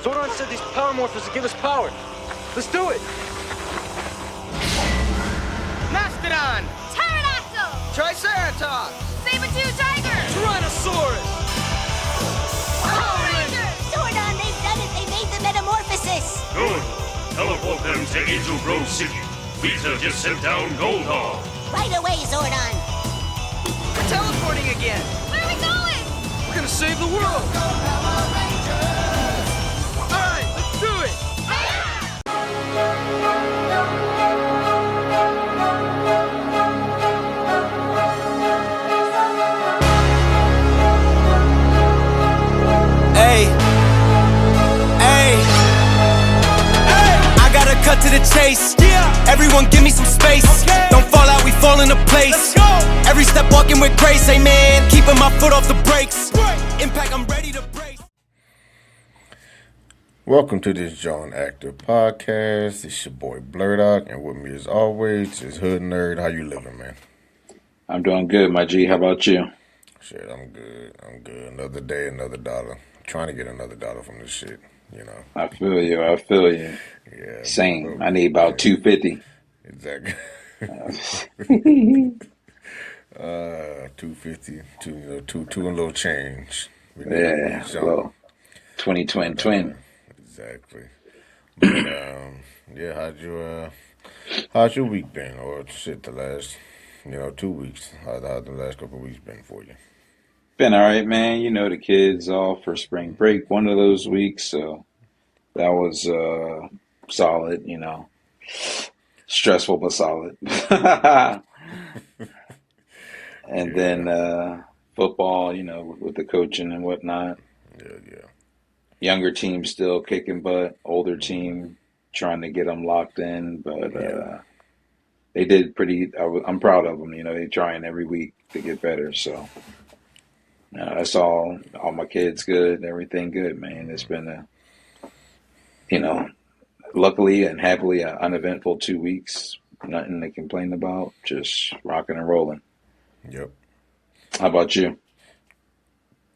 Zordon said these power morphers would give us power. Let's do it. Mastodon! Pterodactyl! Triceratops! Saber-tooth tiger! Tyrannosaurus! Power Rangers! Zordon, they've done it! They made the metamorphosis! Good. Teleport them to Angel Grove City. Rita just sent down Goldar. Right away, Zordon! We're teleporting again! Where are we going? We're gonna save the world! Alright, let's do it! I gotta cut to the chase. Everyone give me some space. Don't fall out, we fall into place. Every step walking with grace, amen. Keeping my foot off the brakes. Impact, I'm ready to brace. Welcome to this Jawn Active Podcast. It's your boy Blurdock, and with me as always is Hood Nerd. How you living, man? I'm doing good, my G. How about you? Shit, I'm good. Another day, another dollar. Trying to get another dollar from this shit, you know. I feel you. Yeah. Same. I need about $250. Exactly. 250, two and a little change. Yeah, well, 2020. Exactly. But yeah, how's your week been? Or shit, the last 2 weeks. How the last couple of weeks been for you? Been all right, man. You know, the kids off for spring break one of those weeks, so that was solid, you know. Stressful but solid. And then football, you know, with the coaching and whatnot. Yeah. Younger team still kicking butt. Older team trying to get them locked in, but they did pretty. I'm proud of them. You know, they're trying every week to get better. So that's all my kids good. Everything good, man. It's been luckily and happily an uneventful 2 weeks. Nothing to complain about. Just rocking and rolling. Yep. How about you?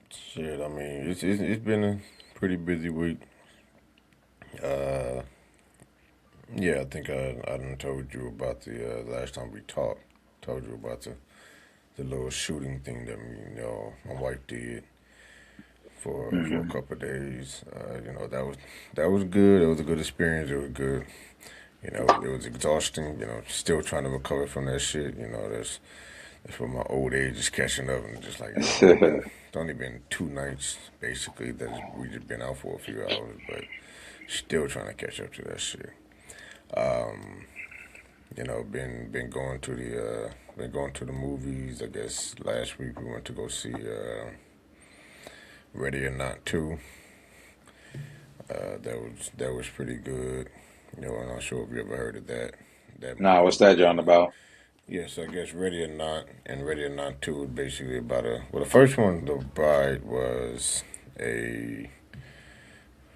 Shit, I mean, it's been a pretty busy week. Yeah, I think I done told you about the last time we talked. Told you about the little shooting thing that my wife did for a couple of days. That was good. It was a good experience. It was good. It was exhausting. Still trying to recover from that shit. That's where my old age is catching up, and just like it's only been 2 nights basically that we just been out for a few hours, but still trying to catch up to that shit. Been going to the movies. I guess last week we went to go see Ready or Not 2. That was pretty good. I'm not sure if you ever heard of that. Nah, what's that, John, about? Yes, I guess Ready or Not and Ready or Not 2 is basically about the first one, the bride was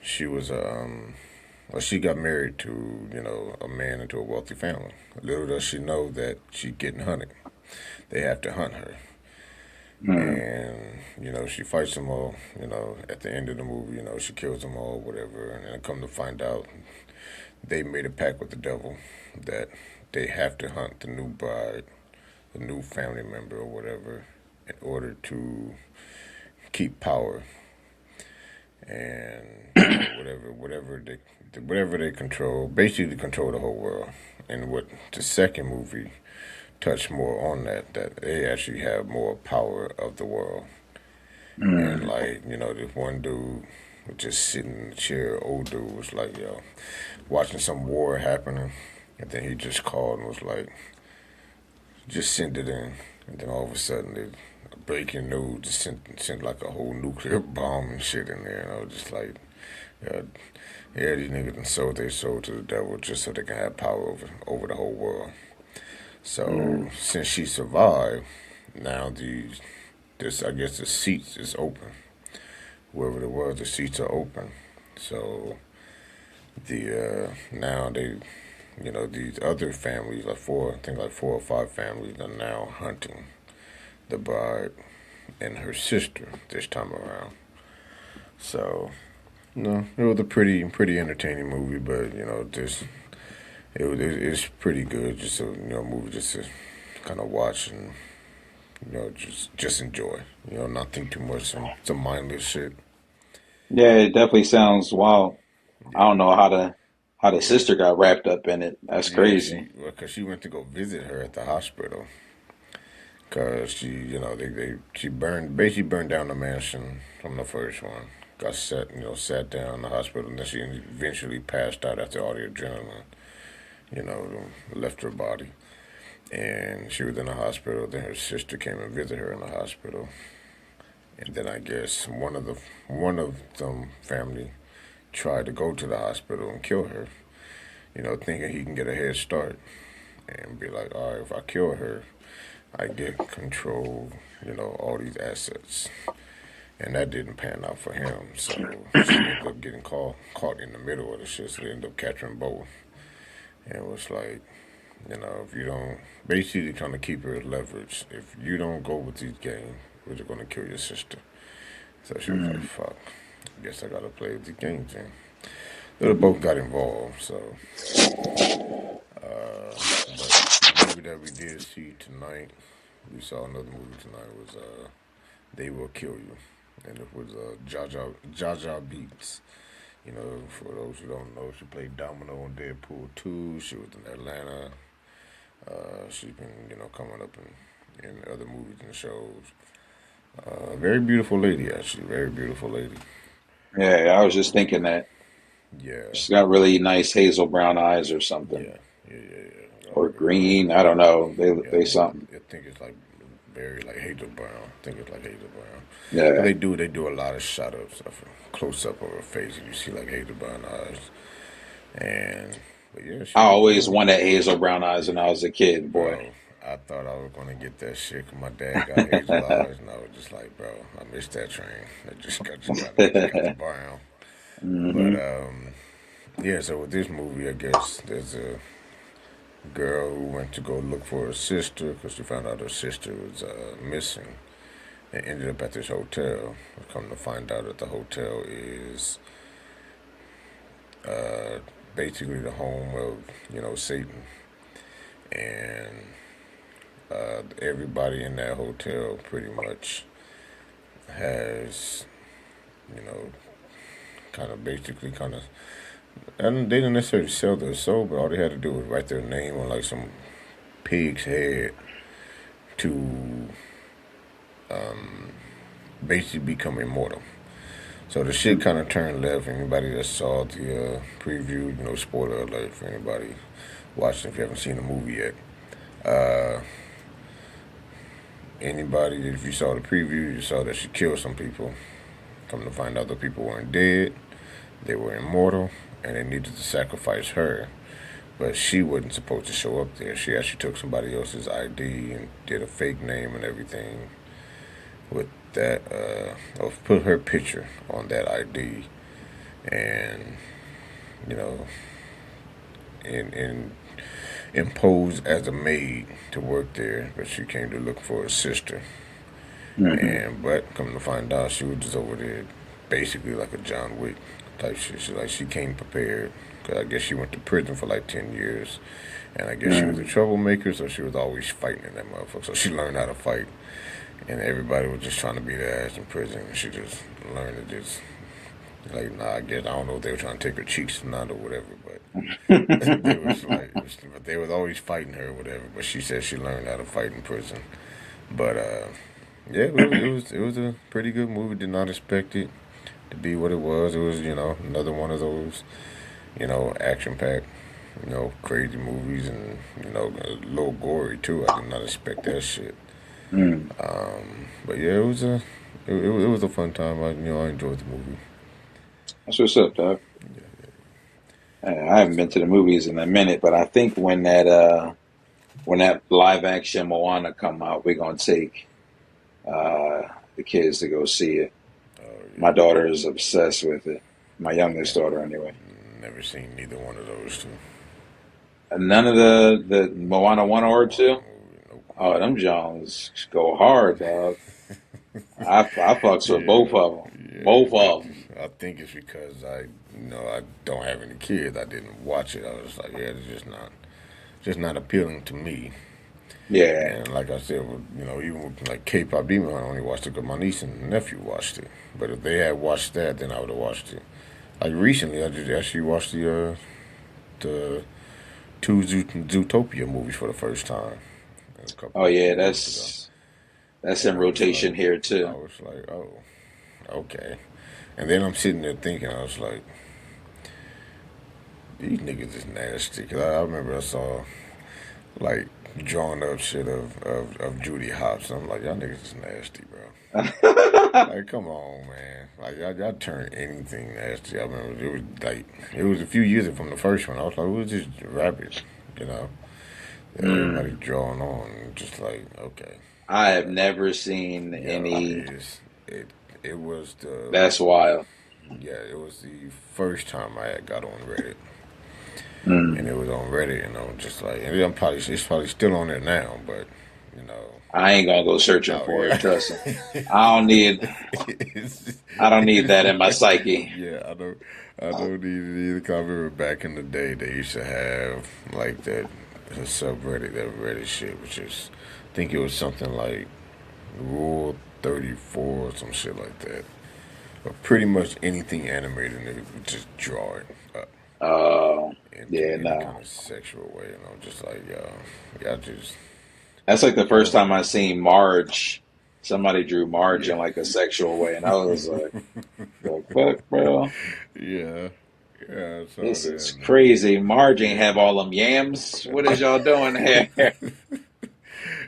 she got married to, a man into a wealthy family. Little does she know that she's getting hunted. They have to hunt her. And, she fights them all, at the end of the movie, she kills them all, whatever. And then come to find out, they made a pact with the devil that they have to hunt the new bride, the new family member or whatever, in order to keep power. And whatever they control, basically control the whole world. And what the second movie touched more on that they actually have more power of the world. And this one dude was just sitting in the chair, old dude was like, watching some war happening, and then he just called and was like, just send it in. And then all of a sudden, breaking news just sent like a whole nuclear bomb and shit in there. And I was just like, these niggas done sold their soul to the devil just so they can have power over the whole world. So since she survived, now I guess the seats is open. Wherever it was, the seats are open. So now they, these other families, like 4 or 5 families are now hunting the bride and her sister this time around. So No, it was a pretty entertaining movie, but just it's pretty good. Just a movie just to kind of watch and just enjoy. Not think too much. Some mindless shit. Yeah, it definitely sounds wild. I Yeah, don't know how the sister got wrapped up in it. That's yeah. crazy. Because she went to go visit her at the hospital. Cause she basically burned down the mansion from the first one. Got sat down in the hospital, and then she eventually passed out after all the adrenaline, left her body. And she was in the hospital. Then her sister came and visited her in the hospital. And then I guess one of them family tried to go to the hospital and kill her, thinking he can get a head start and be like, all right, if I kill her, I get control, all these assets. And that didn't pan out for him. So she ended up getting caught in the middle of the shit. So they ended up capturing both. And it was like, if you don't, basically trying to keep her as leverage. If you don't go with these games, we're just going to kill your sister. So she was like, fuck, I guess I got to play with these games then. So they both got involved. So, but the movie that we did see tonight, we saw another movie tonight, was They Will Kill You. And it was Jaja Beats. For those who don't know, she played Domino on Deadpool 2. She was in Atlanta. She's been, coming up in other movies and shows. Very beautiful lady, actually. Very beautiful lady. Yeah, I was just thinking that Yeah. she's got really nice hazel brown eyes or something, Yeah. Yeah. or green. I don't know. Yeah, They something. I think it's like very like hazel brown. I think it's like hazel brown. But Yeah, they do a lot of shot ups of close up of her face, and you see like hazel brown eyes. And but yeah, I always wanted hazel brown eyes when I was a kid, boy. bro. I thought I was gonna get that shit 'cause my dad got hazel eyes, and I was just like, bro, I missed that train. I just got the brown. Hmm. But yeah. So with this movie, I guess there's a girl who went to go look for her sister because she found out her sister was missing, and ended up at this hotel. Come to find out that the hotel is uh, basically the home of Satan, and everybody in that hotel pretty much has you know kind of basically kind of. And they didn't necessarily sell their soul, but all they had to do was write their name on like some pig's head to basically become immortal. So the shit kind of turned left. Anybody that saw the preview, spoiler alert for anybody watching if you haven't seen the movie yet. Uh, Anybody, if you saw the preview, you saw that she killed some people. Come to find out the people weren't dead, they were immortal, and they needed to sacrifice her. But she wasn't supposed to show up there. She actually took somebody else's ID and did a fake name and everything with that, or put her picture on that ID, and you know, and imposed as a maid to work there. But she came to look for her sister, Hmm. and but come to find out, she was just over there, basically like a John Wick type shit. She came prepared. Cause I guess she went to prison for like 10 years, and I guess she was a troublemaker, so she was always fighting in that motherfucker. So she learned how to fight, and everybody was just trying to beat her ass in prison. And she just learned to just like, nah, I guess I don't know if they were trying to take her cheeks or not or whatever, but they was like, but they was always fighting her or whatever. But she said she learned how to fight in prison. But yeah, it was a pretty good movie. Did not expect it to be what it was. It was another one of those action packed crazy movies, and a little gory too. I did not expect that shit. Mm. But yeah, it was a fun time. I enjoyed the movie. That's what's up, dog. I haven't been to the movies in a minute, but I think when that live action Moana come out, we're gonna take the kids to go see it. Oh My yeah, daughter is obsessed with it. My youngest daughter, anyway. never seen neither one of those two. And none of the Moana 1 or 2. Nope. Oh, them Johns go hard, dog. I fucks with Yeah, both of them. Both of them. I think it's because I don't have any kids. I didn't watch it. I was like, yeah, it's just not appealing to me. Yeah. And like I said, even with like K-pop Demon Hunt, I only watched it because my niece and nephew watched it. But if they had watched that, then I would have watched it. Like recently, I just actually watched the two Zootopia movies for the first time. Oh yeah, Months that's ago. in And I was rotation like, here I too. was like, oh, okay. And then I'm sitting there thinking, I was like, these niggas is nasty. Cause I remember I saw like drawn up shit of Judy Hopps. I'm like, y'all niggas is nasty, bro. Like, come on, man. Like, y'all turn anything nasty. I remember it was a few years from the first one. I was like, it was just rabbit, you know? Everybody drawing on, just like, okay. I have never seen Yeah, any. it was That's wild. it was the first time I had got on Reddit. Mm. And it was on Reddit, and I'm just like, and it's probably still on there now, but, you know. I ain't gonna go searching Oh, for yeah. it. Trust me. I don't need that in my psyche. Yeah, I don't need it either. 'Cause I remember back in the day, they used to have like that subreddit, that Reddit shit, which is, I think it was something like Rule 34 or some shit like that. But pretty much anything animated, they would just draw it up into Yeah, any no. kind of sexual way, and I'm just like, y'all just That's like the first over time I it. seen Marge. Somebody drew Marge in like a sexual way, and I was like, "The fuck, bro? Yeah, yeah, I saw This is that, man. crazy. Marge ain't have all them yams. What is y'all doing here?"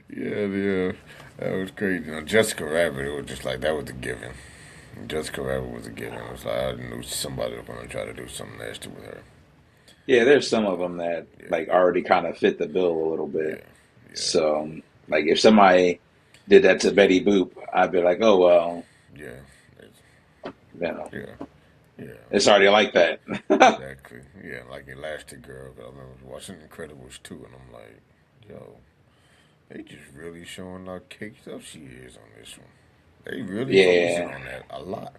Yeah, that was crazy. Jessica Rabbit, it was just like that was a given. Jessica Rabbit was a given. It was like I knew somebody was going to try to do something nasty with her. Yeah, there's some of them that Yeah, like already kind of fit the bill a little bit. yeah, yeah, So, like, if somebody did that to Betty Boop, I'd be like, "Oh well, yeah, it's, you know, yeah, yeah. it's already like that." Exactly. Yeah, like Elastic Girl. 'Cause I remember watching Incredibles 2, and I'm like, yo, they just really showing how caked up she is on this one. They really focusing Yeah, on that a lot.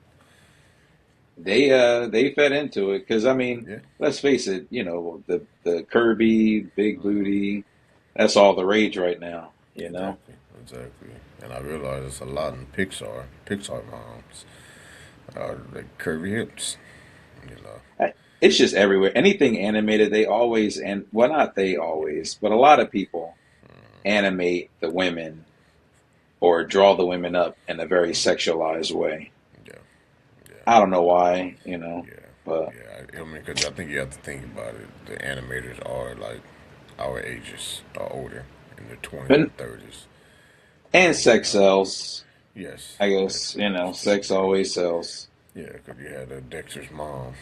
they fed into it because I mean, Yeah, let's face it, the curvy, big booty, that's all the rage right now. You know, exactly. And I realize it's a lot in Pixar moms, like curvy hips, you know. it's just everywhere. Anything animated, they always and well, not they always, but a lot of people animate the women or draw the women up in a very sexualized way. Yeah, yeah, I don't know why, yeah, but yeah. I mean, because I think you have to think about it. The animators are like our ages or older, in their 20s but and 30s. and So, sex sells. yes, I yes, guess sex yeah, always sells. yeah. Because you had Dexter's mom,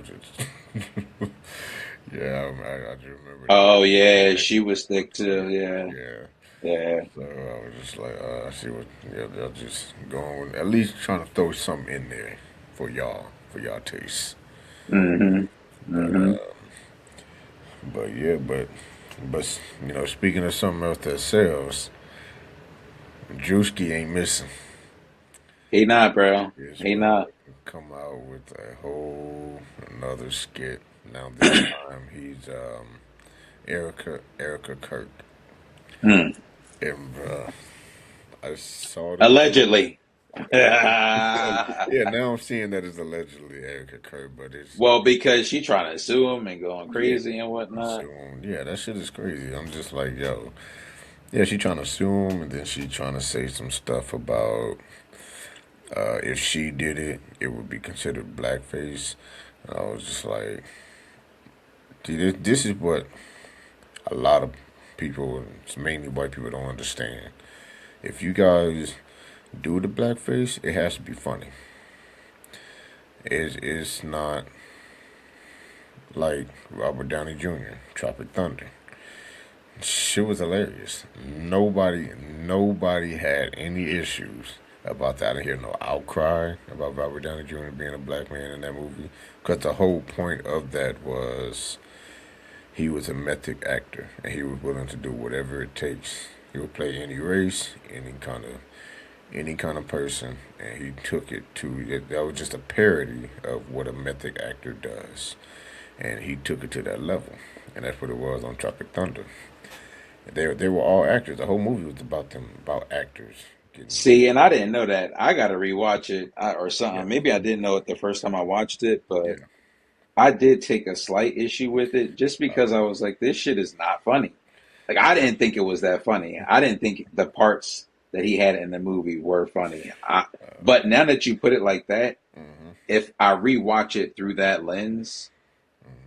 just yeah. I just remember that. Oh yeah, Dexter, she was thick too. Yeah, yeah. yeah. So I was just like, see what, yeah, they're just going with, at least trying to throw something in there for y'all taste. Hmm. But, Hmm. but speaking of something else that sells, Drewski ain't missing. He not, bro. Is He about not. to come out with a whole another skit. Now this time he's Erica Kirk, Hmm. and I saw the Allegedly. yeah, now I'm seeing that it's allegedly Erica Kirk, but it's Well, because she trying to sue him and going yeah. crazy and whatnot. So yeah, that shit is crazy. I'm just like, yo, yeah, she trying to sue him, and then she trying to say some stuff about if she did it, it would be considered blackface. And I was just like, see, this is what a lot of people, it's mainly white people, don't understand. If you guys do the blackface, it has to be funny. It's not like Robert Downey Jr., Tropic Thunder. Shit was hilarious. Nobody had any issues about that. I didn't hear no outcry about Robert Downey Jr. being a black man in that movie. Because the whole point of that was he was a method actor and he was willing to do whatever it takes. He would play any race, any kind of any kind of person, and he took it to that was just a parody of what a method actor does, and he took it to that level, and that's what it was on Tropic Thunder. They were all actors. The whole movie was about them, about actors getting. See, and I didn't know that. I got to rewatch it or Yeah, something. Maybe I didn't know it the first time I watched it, but yeah. I did take a slight issue with it just because I was like, this shit is not funny. Like, I didn't think it was that funny. I didn't think the parts that he had in the movie were funny. But now that you put it like that, Hmm. if I rewatch it through that lens,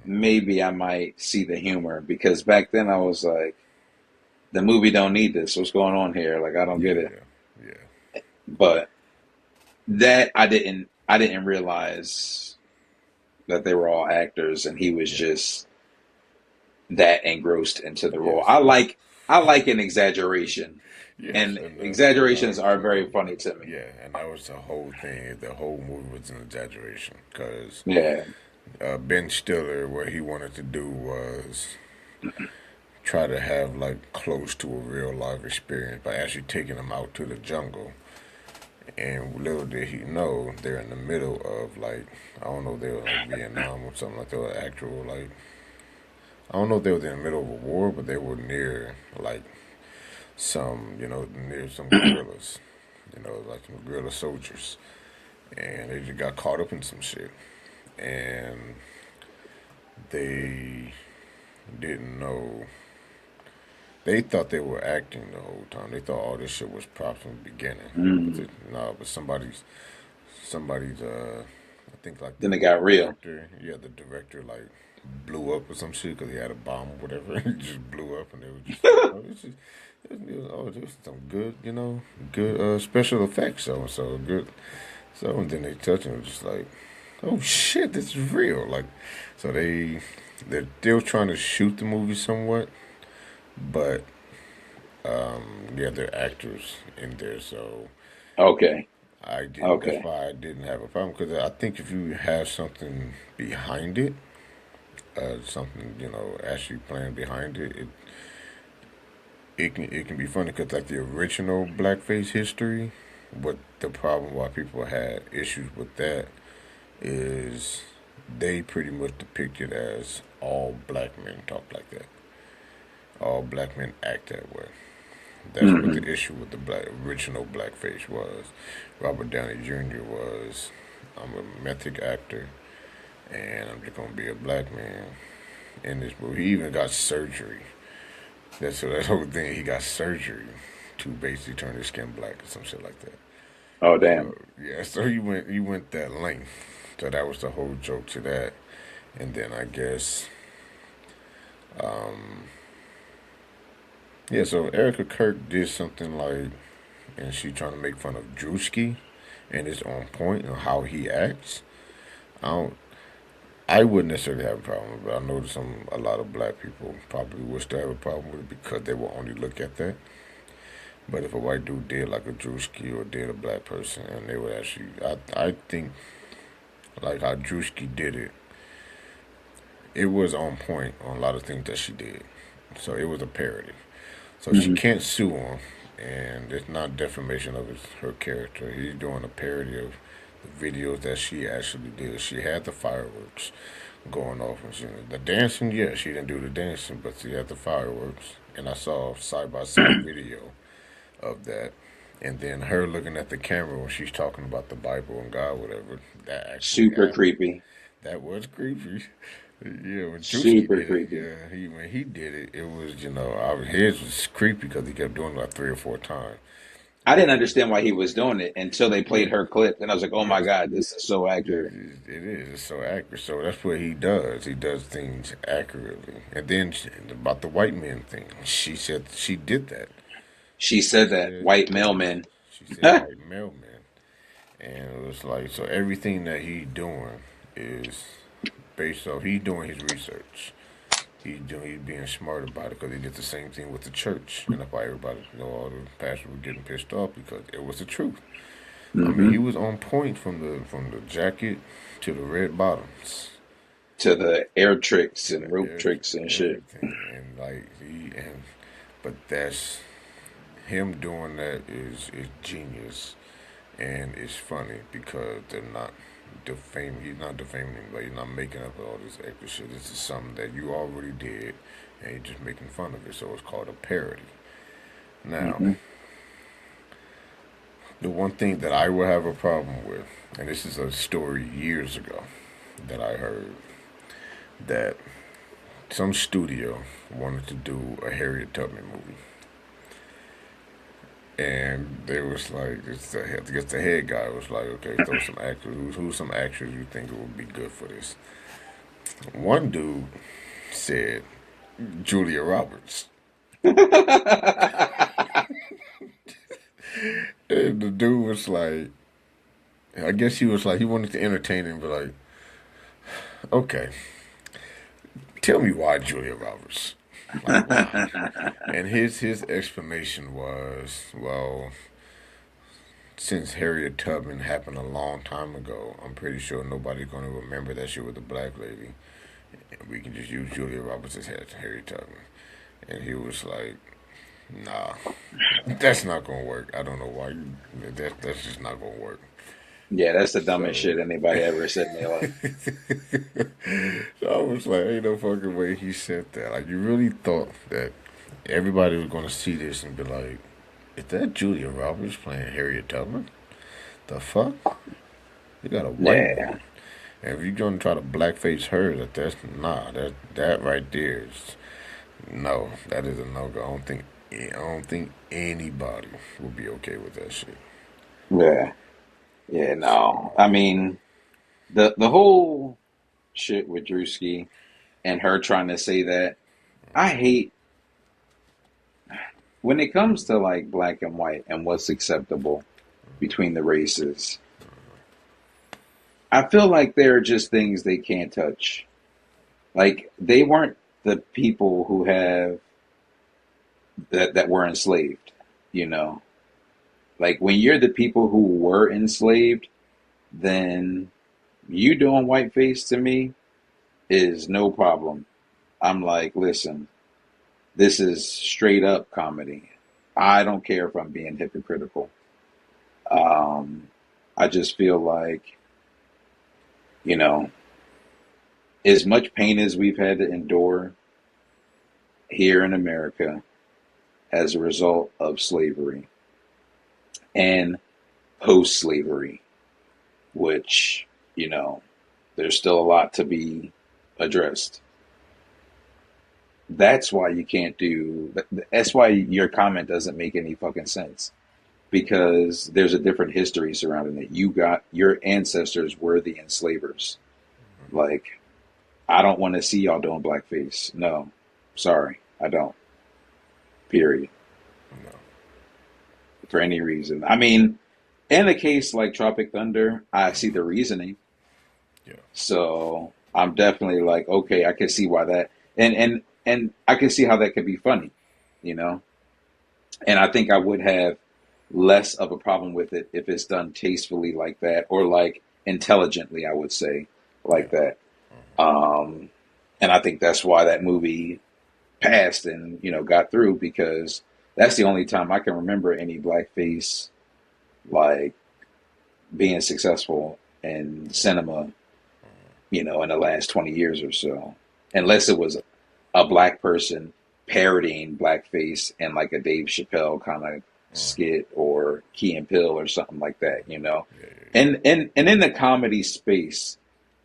maybe I might see the humor because back then I was like, the movie don't need this. What's going on here? Like, I don't get it. Yeah, yeah, But that I didn't realize that they were all actors and he was yeah. just that engrossed into the role. Yes, I like an exaggeration, yes, and and that exaggerations was are very funny to me. yeah, and that was the whole thing. The whole movie was an exaggeration because Yeah. Ben Stiller, what he wanted to do was try to have like close to a real life experience by actually taking them out to the jungle. And little did he know they're in the middle of like I don't know if they were like Vietnam or something like that, or actual like I don't know if they were in the middle of a war, but they were near like some near some guerrillas, like some guerrilla soldiers, and they just got caught up in some shit, and they didn't know. They thought they were acting the whole time. They thought all this shit was props from the beginning. But Mm. no, but somebody's I think like Then the it got real. director, yeah, the director like blew up or some shit because he had a bomb or whatever. He just blew up, and they were just like, oh, this is some good, good special effects. So good. So and then they touch him, just like, oh shit, this is real. Like, so they're still trying to shoot the movie somewhat, but yeah, they're actors in there, so Okay. I didn't. That's Okay. why I didn't have a problem because I think if you have something behind it, something actually planned behind it, it can be funny because like the original blackface history, what the problem why people had issues with that is they pretty much depict it as all black men talk like that, all black men act that way. That's what Hmm. the issue with the original blackface was. Robert Downey Jr. was, I'm a method actor, and I'm just gonna be a black man in this movie. He even got surgery. That's so that whole thing. He got surgery to basically turn his skin black or some shit like that. Oh, damn. So yeah, so he went that length. So that was the whole joke to that. And then I guess, yeah. So Erica Kirk did something like, and she trying to make fun of Drewski, and it's on point on how he acts. I don't. I wouldn't necessarily have a problem with it, but I know that a lot of black people probably would still have a problem with it because they will only look at that. But if a white dude did like a Drewski or did a black person, and they would actually, I think like how Drewski did it, it was on point on a lot of things that she did. So it was a parody. So she Hmm. can't sue him, and it's not defamation of her character. He's doing a parody of the videos that she actually did. She had the fireworks going off, and the dancing. Yeah, she didn't do the dancing, but she had the fireworks. And I saw side by side video of that, and then her looking at the camera when she's talking about the Bible and God, whatever. That actually Super happened. creepy. That was creepy. Yeah, when Drewski Super did it, creepy. yeah, when he did it, it was his was creepy because he kept doing it like 3 or 4 times. I didn't understand why he was doing it until they played Yeah, her clip, and I was like, "Oh my yes, God, this is so yeah, accurate." it is. It's so accurate. So that's what he does. He does things accurately. And then about the white men thing, she said she did that. She She said that said, white yeah, mailman. she said white mailman, and it was like so everything that he's doing is based off he's doing his research. He's being smart about it because he did the same thing with the church, and that's why everybody, all the pastors were getting pissed off because it was the truth. I mean, Hmm. he was on point from the jacket to the red bottoms, To the air tricks to and the rope tricks and shit. everything, and like but that's him doing that is genius. and it's funny because they're not defaming. He's not defaming anybody. He's not making up all this extra shit. This is something that you already did, and you're just making fun of it. So it's called a parody. Now, Mm-hmm. the one thing that I will have a problem with, and this is a story years ago that I heard, that some studio wanted to do a Harriet Tubman movie. And they was like, I guess the head guy was like, okay, throw some actors. Who's some actors you think would be good for this? One dude said Julia Roberts. And the dude was like, I guess he was like, he wanted to entertain him, but like, okay, tell me why Julia Roberts. Like, why? And his explanation was, well, since Harriet Tubman happened a long time ago, I'm pretty sure nobody's going to remember that shit with a black lady. And we can just use Julia Roberts as Harriet Tubman. And he was like, nah, that's not going to work. I don't know why. That's just not going to work. Yeah, that's the dumbest So, shit anybody ever said in their life. so I was like, ain't no fucking way he said that. Like, you really thought that everybody was going to see this and be like, is that Julia Roberts playing Harriet Tubman? The fuck? You got a white Yeah. woman. And if you're going to try to blackface her, that right there is, no, that is a no-go. I don't think anybody would be okay with that shit. Yeah. Yeah, So, no. I mean, the whole shit with Drewski and her trying to say that, I hate when it comes to like black and white and what's acceptable between the races. I feel like there are just things they can't touch. Like they weren't the people who have that were enslaved, you know. Like when you're the people who were enslaved, then you doing whiteface to me is no problem. I'm like, listen, this is straight up comedy. I don't care if I'm being hypocritical. Um, I just feel like, you know, as much pain as we've had to endure here in America as a result of slavery and post slavery, which, you know, there's still a lot to be addressed. That's why you can't do, that's why your comment doesn't make any fucking sense. Because there's a different history surrounding it. Your ancestors were the enslavers. Like, I don't want to see y'all doing blackface. No, sorry, I don't. Period. no. For any reason. I mean, in a case like Tropic Thunder, I see the reasoning. Yeah. So I'm definitely like, okay, I can see why that, and I can see how that could be funny, you know. And I think I would have less of a problem with it if it's done tastefully like that, or like intelligently, I would say, like Yeah. that. Um, and I think that's why that movie passed and, you know, got through, because that's the only time I can remember any blackface like being successful in cinema, you know, in the last 20 years or so, unless it was a black person parodying blackface in like a Dave Chappelle kind of skit or Key and Peele or something like that, you know. Yeah, yeah, And in the comedy space,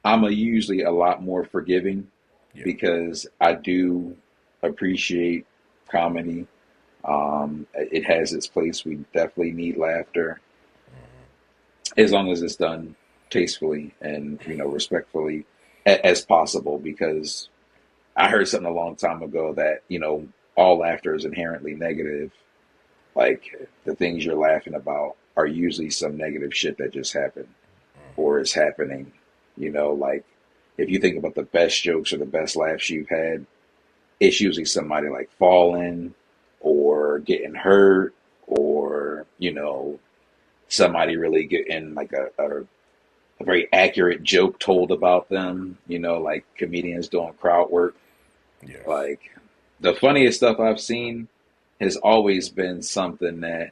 I'm usually a lot more forgiving yeah. because I do appreciate comedy. It has its place. We definitely need laughter, as long as it's done tastefully and, you know, respectfully as possible. Because I heard something a long time ago that, you know, all laughter is inherently negative. Like the things you're laughing about are usually some negative shit that just happened or is happening. You know, like if you think about the best jokes or the best laughs you've had, it's usually somebody like falling or getting hurt, or, you know, somebody really getting like a very accurate joke told about them, you know, like comedians doing crowd work. Yes. Like the funniest stuff I've seen has always been something that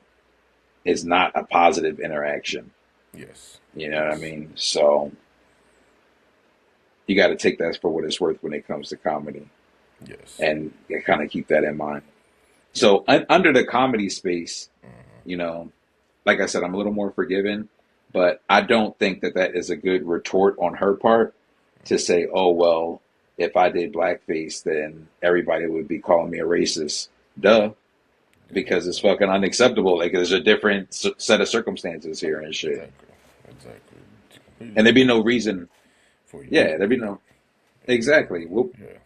is not a positive interaction. Yes. You know what I mean? So you got to take that for what it's worth when it comes to comedy, Yes. and kind of keep that in mind. So under the comedy space, you know, like I said, I'm a little more forgiving, but I don't think that that is a good retort on her part to say, oh, well, if I did blackface, then everybody would be calling me a racist. Duh. Because it's fucking unacceptable. Like, there's a different set of circumstances here and shit. Exactly. Exactly. And there'd be no reason. For you. Yeah, there'd be no. Exactly. Well, Yeah.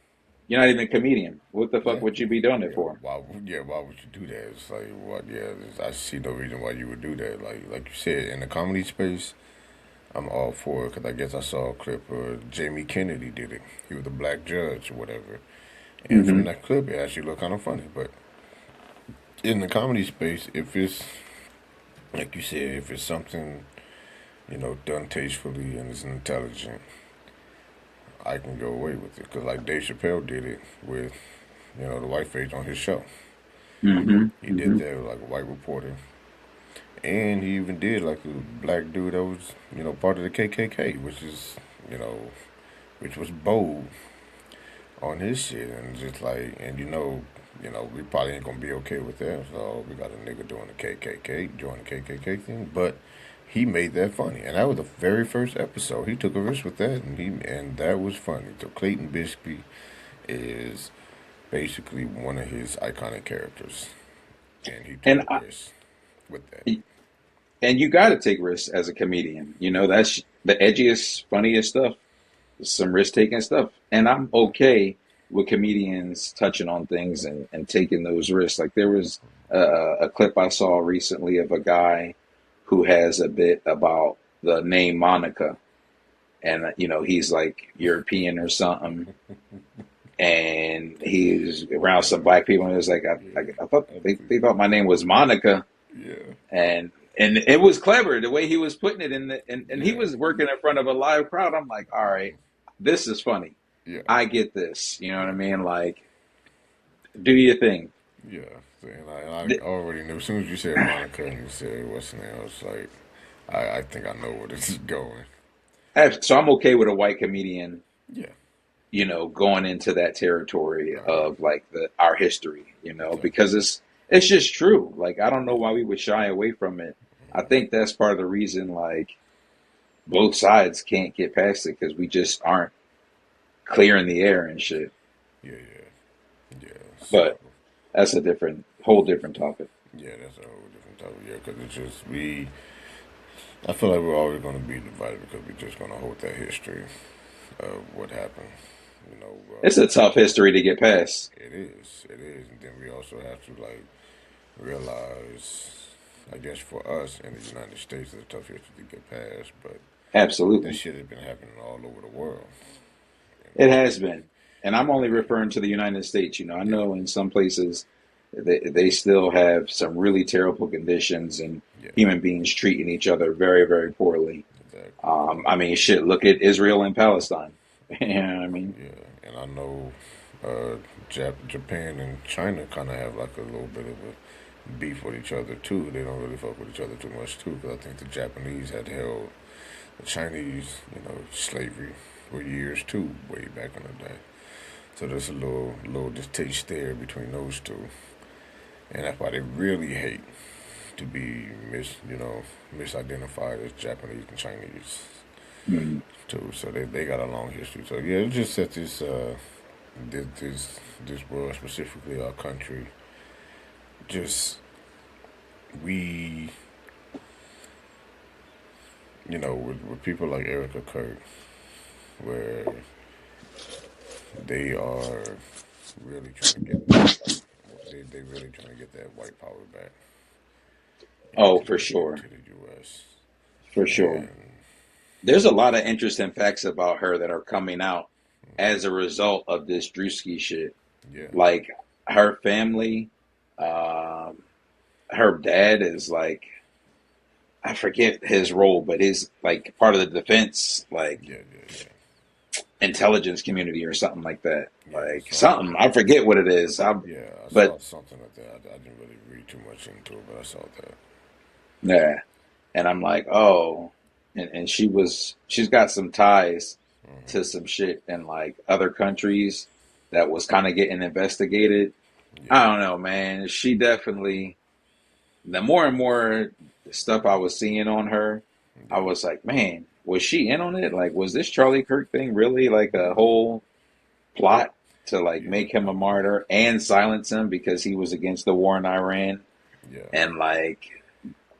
you're not even a comedian. What the fuck Yeah. would you be doing it Yeah. for? Why would you do that? It's like, what? Yeah, I see no reason why you would do that. Like you said, in the comedy space, I'm all for it because I guess I saw a clip of Jamie Kennedy did it. He was a black judge or whatever, and from that clip, it actually looked kind of funny. But in the comedy space, if it's like you said, if it's something done tastefully and it's intelligent, I can go away with it. Because like Dave Chappelle did it with the whiteface on his show. He did that with like a white reporter. And he even did like a black dude that was, part of the KKK, which was bold on his shit. And just like, and we probably ain't gonna be okay with that. So we got a nigga doing the KKK, doing the KKK thing. But he made that funny. And that was the very first episode. He took a risk with that, and that was funny. So Clayton Bigsby is basically one of his iconic characters. And he took a risk with that. And you got to take risks as a comedian. That's the edgiest, funniest stuff. Some risk taking stuff. And I'm okay with comedians touching on things and taking those risks. Like there was a clip I saw recently of a guy who has a bit about the name Monica. And, he's like European or something. And he's around some black people. And it was like, I thought they thought my name was Monica. Yeah. And it was clever the way he was putting it and he was working in front of a live crowd. I'm like, all right, this is funny. Yeah. I get this. You know what I mean? Like, do your thing. Yeah. And I already knew. As soon as you said Monica and you said what's the name, I was like, I think I know where this is going. So I'm okay with a white comedian. Yeah. Going into that territory of like our history. Because it's just true. Like, I don't know why we would shy away from it. I think that's part of the reason, like, both sides can't get past it because we just aren't clearing the air and shit. Yeah. So, but that's a whole different topic. Yeah, that's a whole different topic. Yeah, because it's just, I feel like we're always going to be divided because we're just going to hold that history of what happened. It's a tough history to get past. It is. And then we also have to, like, realize, I guess for us in the United States, it's a tough history to get past, but absolutely, this shit has been happening all over the world. It has been, and I'm only referring to the United States. I know in some places they still have some really terrible conditions and human beings treating each other very, very poorly. Exactly. I mean, shit. Look at Israel and Palestine. You know what I mean? Yeah, and I know Japan and China kind of have like a little bit of a beef with each other too. They don't really fuck with each other too much too, because I think the Japanese had held the Chinese, slavery for years too, way back in the day. So there's a little distaste there between those two, and that's why they really hate to be misidentified as Japanese and Chinese too. So they got a long history. So yeah, it just set this world, specifically our country, just with people like Erica Kirk, where they are really trying to get they really trying to get that white power back. Oh, for sure. To the U.S. For sure. There's a lot of interesting facts about her that are coming out as a result of this Drewski shit. Yeah. Like, her family, her dad is like, I forget his role, but he's like part of the defense, like intelligence community or something like that. Like something, I forget what it is. I saw something like that. I didn't really read too much into it, but I saw that. Yeah. And I'm like, oh, and she's got some ties to some shit in like other countries that was kind of getting investigated. I Yeah, don't know, man. She definitely, the more and more stuff I was seeing on her, I yeah, was like, man, was she in on it? Like, was this Charlie Kirk thing really like a whole plot to like yeah. make him a martyr and silence him because he was against the war in Iran Yeah, and like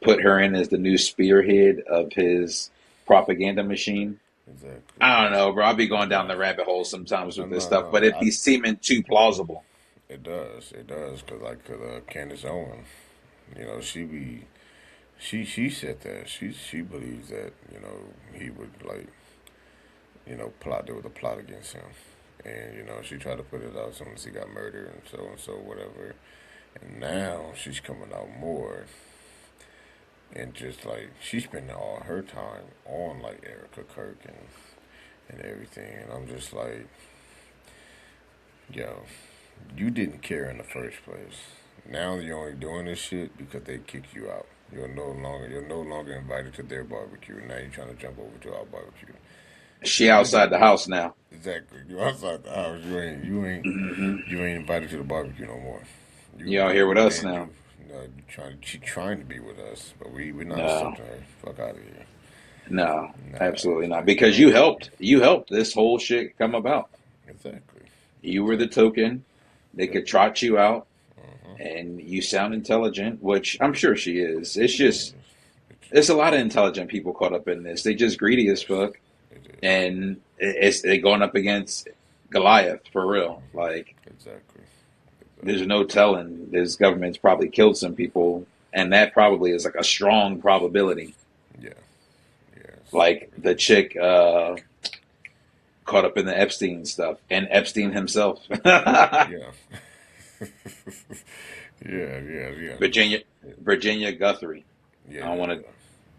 put her in as the new spearhead of his propaganda machine? exactly. I don't know, bro. I'll be going down Nah, the rabbit hole sometimes no, with this no, stuff, no. but it be seeming too plausible. It does, cause like, Candace Owens, she be, she said that she believes that he would like, plot there was a plot against him, and she tried to put it out as soon as he got murdered and so whatever, and now she's coming out more. And just like she's spending all her time on like Erica Kirk and everything, and I'm just like, yo, you didn't care in the first place. Now you're only doing this shit because they kicked you out. You're no longer invited to their barbecue. Now you're trying to jump over to our barbecue. She You outside did the this house now. exactly. You outside the house. Hmm. You ain't invited to the barbecue no more. You out here with You us can't now? do. She trying to be with us, but we're not No, accepting her. Fuck out of here. no, Nah, absolutely it's not. like Because yo, you helped this whole shit come about. exactly, You were the exactly. token. They Yep. could trot you out, Uh-huh. and you sound intelligent, which I'm sure she is. It's Yeah, just, there's a lot of intelligent people caught up in this. They just greedy as fuck, it is. and they're going up against Goliath for real. Like, Exactly, there's exactly. no telling. This government's probably killed some people, and that probably is like a strong probability. Yeah, yes, Like it the is. chick caught up in the Epstein stuff, and Epstein himself, Yeah, yeah, yeah, yeah. Virginia Virginia Guthrie. Yeah, I don't want to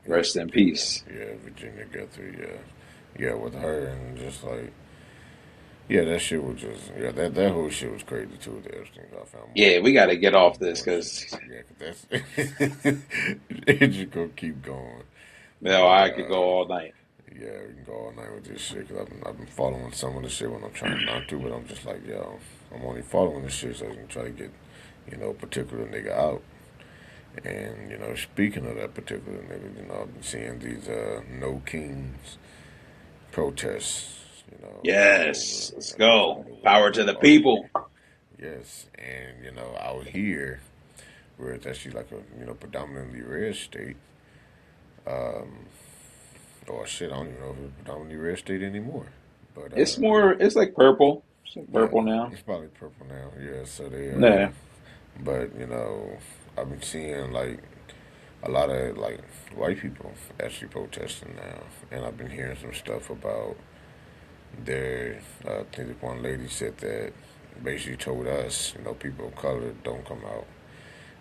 yeah, rest in Virginia. peace. Yeah, Virginia Guthrie. Yeah, yeah, with her and just like, yeah, that shit was just, yeah, that whole shit was crazy too. The Epstein, I found Yeah, we got to get off this more shit. because Yeah, 'cause that's it just gonna keep going. no, But I could go all night. yeah, we can go all night with this shit. Cause I've been following some of the shit when I'm trying not to, but I'm just like, yo, I'm only following this shit so I can try to get, a particular nigga out. And speaking of that particular nigga, I've been seeing these No Kings protests, all over, Yes, let's just go. all over, Power to the all over. people. Yes, and out here where it's actually like a predominantly red state. Or shit, I don't even know if it's predominantly red state anymore. But It's more. It's like purple. It's like yeah, purple now. it's probably purple now. Yeah, so they Yeah. but I've been seeing like a lot of like white people actually protesting now, and I've been hearing some stuff about their. I think one lady said that basically told us, people of color don't come out.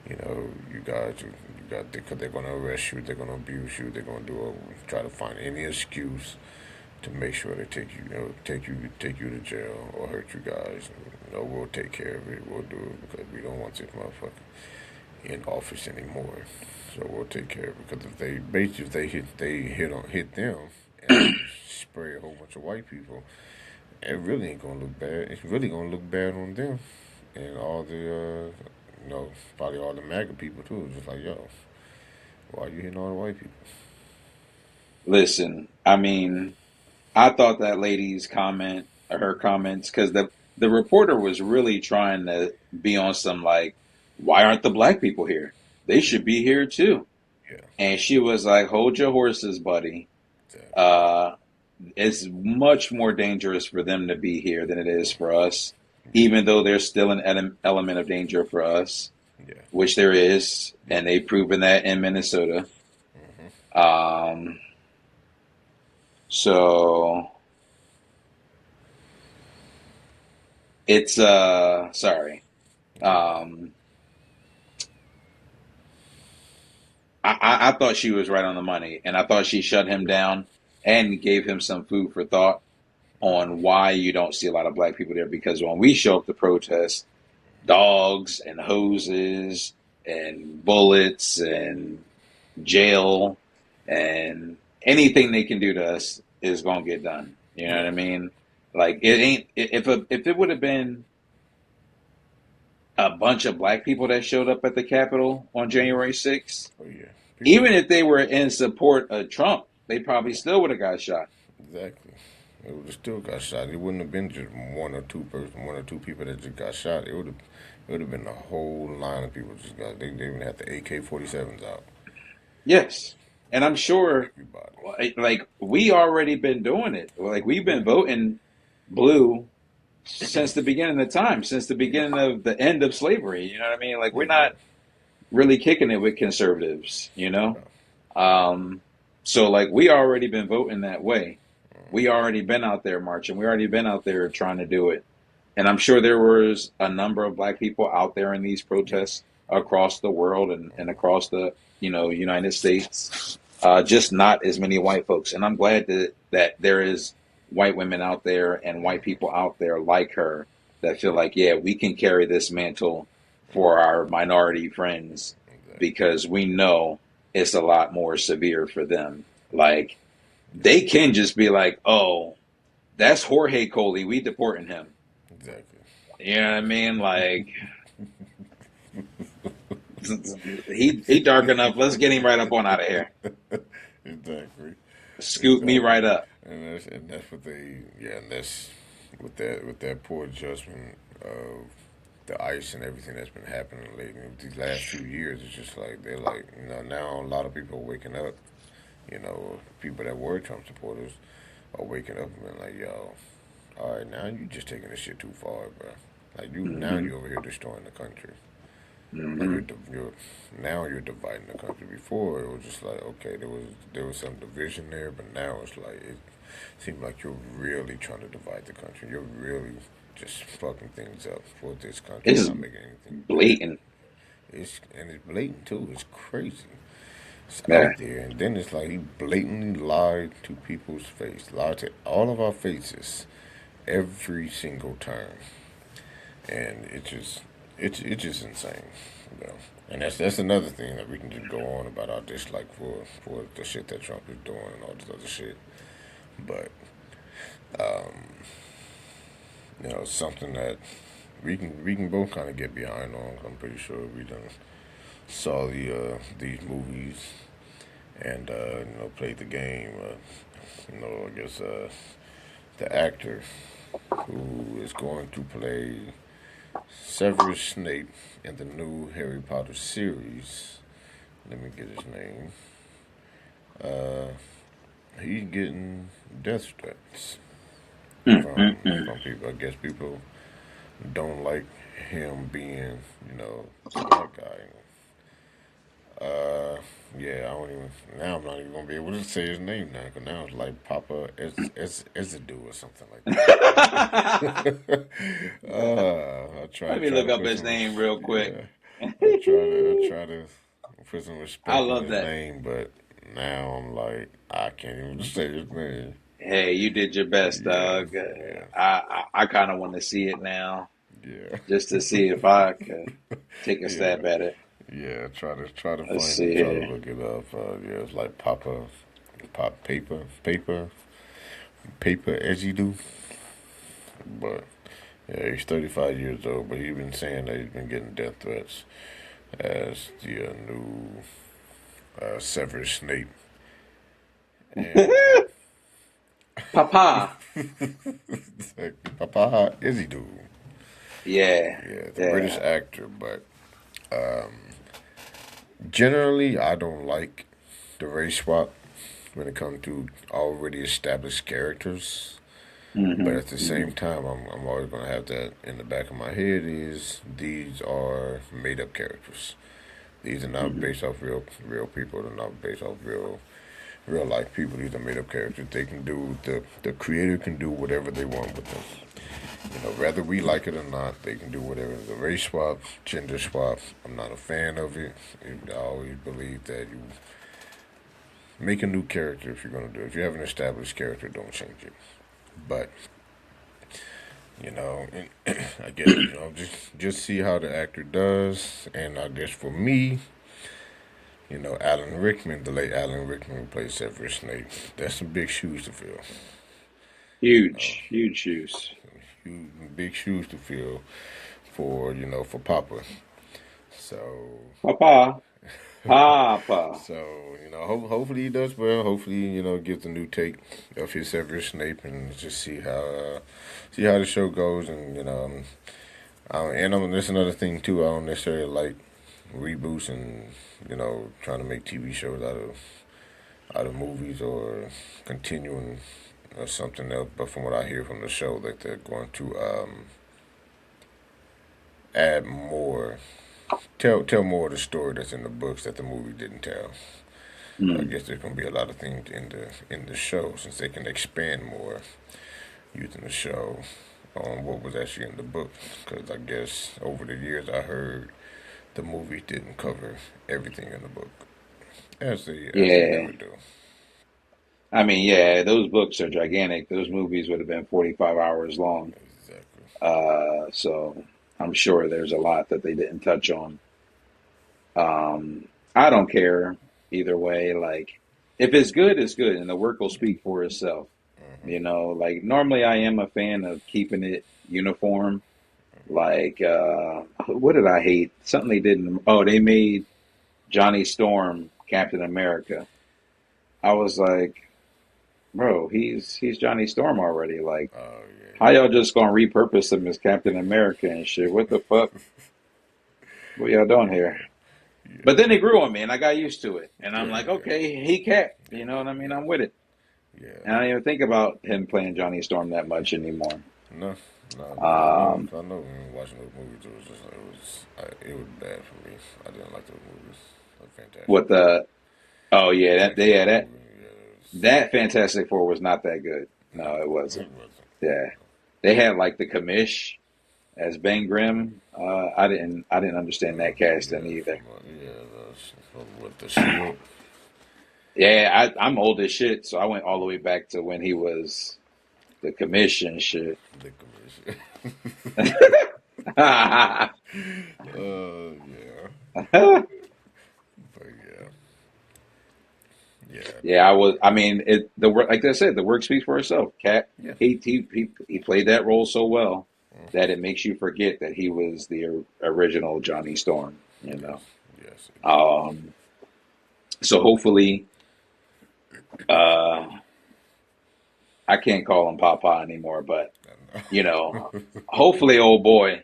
You guys, you got because they're gonna arrest you, they're gonna abuse you, they're gonna try to find any excuse to make sure they take you, take you to jail or hurt you guys. We'll take care of it. We'll do it because we don't want this motherfucker in office anymore. So we'll take care of it because if they basically if they hit them and spray a whole bunch of white people, it really ain't gonna look bad. It's really gonna look bad on them and all the probably all the MAGA people too. Just like, yo, why are you hitting all the white people? Listen, I mean, I thought that lady's comment, or her comments, because the reporter was really trying to be on some like, why aren't the black people here? They should be here too. Yeah, And she was like, hold your horses, buddy. exactly. Uh, it's much more dangerous for them to be here than it is for us, Yeah, even though there's still an element of danger for us, yeah, which there is, and they've proven that in Minnesota. Um, so it's sorry. yeah, Um, I thought she was right on the money, and I thought she shut him down and gave him some food for thought on why you don't see a lot of black people there. Because when we show up to protest, dogs and hoses and bullets and jail, and anything they can do to us is gonna get done. You know what I Yeah. mean? Like it ain't if it would have been a bunch of black people that showed up at the Capitol on January 6th, Oh yeah. People even if they were in support of Trump, they probably still would have got shot. exactly. It would have still got shot. It wouldn't have been just one or two people that just got shot. It would have been a whole line of people just got. They even had the AK-47s out. Yes. And I'm sure, Everybody. like, we already been doing it. Like, we've been voting blue since the beginning of time, since the beginning of the end of slavery. You know what I mean? Like, we're Yeah. not really kicking it with conservatives, you know? No. Um, so, like, we already been voting that way. We already been out there marching. We already been out there trying to do it. And I'm sure there was a number of black people out there in these Yeah. protests across the world and across the United States. Just not as many white folks. And I'm glad that there is white women out there and white people out there like her that feel like, yeah, we can carry this mantle for our minority friends Exactly. because we know it's a lot more severe for them. Like they can just be like, oh, that's Jorge Coley, we deporting him. Exactly. You know what I mean? Like he dark enough. Let's get him right up on out of here. Exactly. Scoop me Exactly. right up. And that's what they and that's with that poor adjustment of the ice and everything that's been happening lately. These last few years, it's just like they're like now a lot of people are waking up. People that were Trump supporters are waking up and being like, yo, all right, now you just taking this shit too far, bro. Like now Hmm. you over here destroying the country. Like Hmm. now you're dividing the country. Before it was just like okay, there was some division there, but now it's like it seems like you're really trying to divide the country. You're really just fucking things up for this country, It's not just making anything better. blatant. It's blatant too. It's crazy. It's Yeah. out there, and then it's like he blatantly lied to people's face, lied to all of our faces, every single time, and it's just insane, you know. And that's another thing that we can just go on about our dislike for the shit that Trump is doing and all this other shit. But something that we can both kind of get behind on. I'm pretty sure we done saw these movies and played the game. I guess the actor who is going to play Severus Snape in the new Harry Potter series. Let me get his name. Uh, he's getting death threats from people. I guess people don't like him being, the black guy. Uh, yeah, I don't even. Now I'm not even gonna be able to say his name now, because now it's like Papa Ezadu or something like that. I Let me try look to up put his some, name real quick. yeah. I try to put some I respect on love his that. name, but now I'm like I can't even say his name. Hey, you did your best, Yeah, dog. yeah, I kind of want to see it now, yeah, just to see if I could take a yeah, stab at it. yeah. Try to Let's find see it. Try to here. look it up. Yeah, it's like Pop paper as you do. But yeah, he's 35 years old, but he's been saying that he's been getting death threats as the new Severus Snape. And Papa. Papa is he do? Yeah, Yeah, the British yeah. actor, but generally I don't like the race swap when it comes to already established characters. But Hmm. at the Hmm. same time, I'm always gonna have that in the back of my head. Is these are made up characters? These are not Hmm. based off real people. They're not based off real life people. These are made up characters. They can do the creator can do whatever they want with them. Whether we like it or not, they can do whatever. The race swap, gender swap. I'm not a fan of it. I always believe that you make a new character if you're gonna do it. If you have an established character, don't change it. But and I guess just see how the actor does, and I guess for me, Alan Rickman, the late Alan Rickman, who played Severus Snape. That's some big shoes to fill. Huge, huge shoes. Huge, big shoes to fill for Papa. So, Papa, Papa. hopefully he does well. Hopefully, gives a new take of his Severus Snape and just see how the show goes. And there's another thing too. I don't necessarily like reboots and trying to make TV shows out of movies or continuing or something else. But from what I hear from the show, that they're going to add more, tell more of the story that's in the books that the movie didn't tell. I guess there's going to be a lot of things in the show, since they can expand more using the show on what was actually in the book. Because I guess over the years I heard the movie didn't cover everything in the book, as they never do. I mean, yeah, those books are gigantic. Those movies would have been 45 hours long. Exactly. So I'm sure there's a lot that they didn't touch on. I don't care either way. Like, if it's good, it's good, and the work will speak for itself. Like, normally I am a fan of keeping it uniform. Like, what did I hate? Something they didn't. Oh, they made Johnny Storm Captain America. I was like, bro, he's Johnny Storm already. Like, how y'all just gonna repurpose him as Captain America and shit? What the fuck? What y'all doing here? But then it grew on me, and I got used to it. And I'm like, okay, he Cap. You know what I mean? I'm with it. Yeah. And I don't even think about him playing Johnny Storm that much anymore. No. I know when we were watching those movies, it was just it was bad for me. I didn't like those movies. They were fantastic. What the? Oh yeah, that Fantastic Four was not that good. No, it wasn't. Yeah, they had like the Commish as Ben Grimm. I didn't understand that casting either. With the shield. Yeah, I'm old as shit, so I went all the way back to when he was the Commish and shit. The Commish. Yeah. But yeah. Yeah, I mean, the work, like I said, the work speaks for itself. Cap, he played that role so well that it makes you forget that he was the original Johnny Storm. Yes. So hopefully, I can't call him Papa anymore, but hopefully, old boy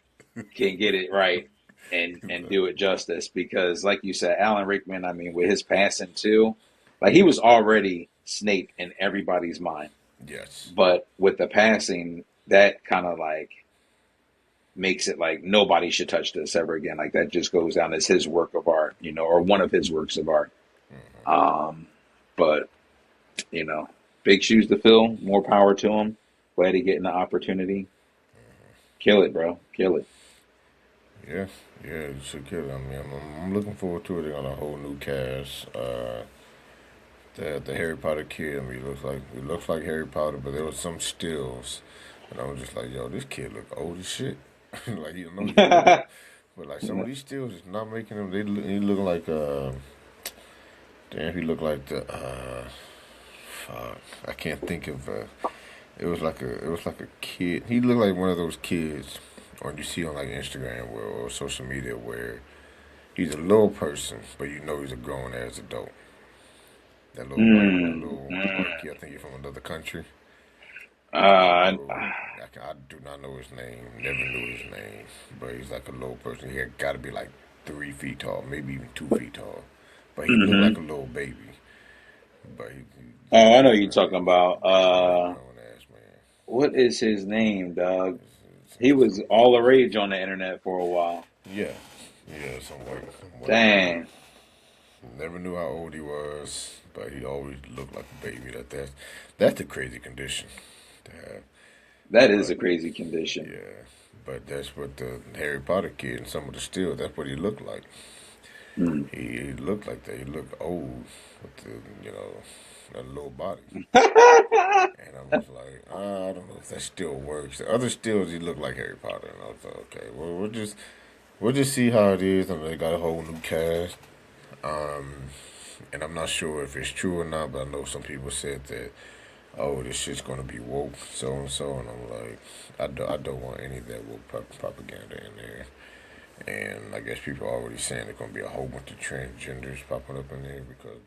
can get it right and do it justice, because, like you said, Alan Rickman, I mean, with his passing too. Like, he was already Snape in everybody's mind. Yes. But with the passing, that kind of like makes it like nobody should touch this ever again. Like, that just goes down as his work of art, or one of his works of art. But, big shoes to fill, more power to him. Glad he getting the opportunity. Kill it, bro. Kill it. Yeah, you should kill it. I mean, I'm looking forward to it. They're on a whole new cast. The Harry Potter kid, I mean, he looks like Harry Potter, but there was some stills, and I was just like, yo, this kid look old as shit. Like, but like some of these stills is not making him. He look like he looked like the fuck, I can't think of it was like a kid. He looked like one of those kids you see on like Instagram or social media where he's a little person, but he's a grown ass adult. That little kid, I think he's from another country. I do not know his name. Never knew his name. But he's like a little person. He had got to be like 3 feet tall, maybe even 2 feet tall. But he looked like a little baby. But I know you're talking about. What is his name, dog? He was all the rage on the internet for a while. Yeah, somewhere. Dang. Never knew how old he was, but he always looked like a baby. That's a crazy condition to have. That is a crazy condition. Yeah, but that's what the Harry Potter kid and some of the stills, that's what he looked like. He looked like that. He looked old with that little body. And I was like, I don't know if that still works. The other stills, he looked like Harry Potter, and I was like, okay, well, we'll just see how it is. And they got a whole new cast. And I'm not sure if it's true or not, but I know some people said that, oh, this shit's gonna be woke, so and so, and I'm like, I don't want any of that woke propaganda in there. And I guess people are already saying there's gonna be a whole bunch of transgenders popping up in there because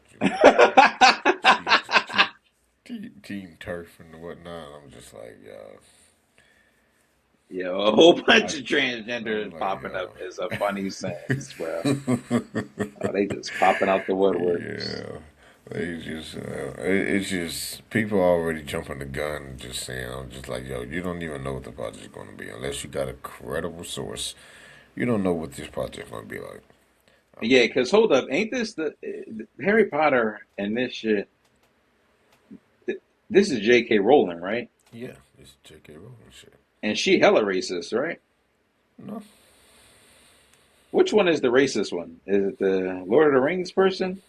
team turf and whatnot. I'm just like, Yeah, a whole bunch of I'm transgenders like, popping up is a funny sentence, bro. yo. They just popping out the woodworks. Yeah, they just it's just people already jumping the gun, and just saying, I'm just like, yo, you don't even know what the project's going to be unless you got a credible source. You don't know what this project's going to be like. Yeah, because hold up, ain't this the Harry Potter and this shit? This is J.K. Rowling, right? Yeah, it's J.K. Rowling shit. And she hella racist, right? No, Which one is the racist one? Is it the Lord of the Rings person?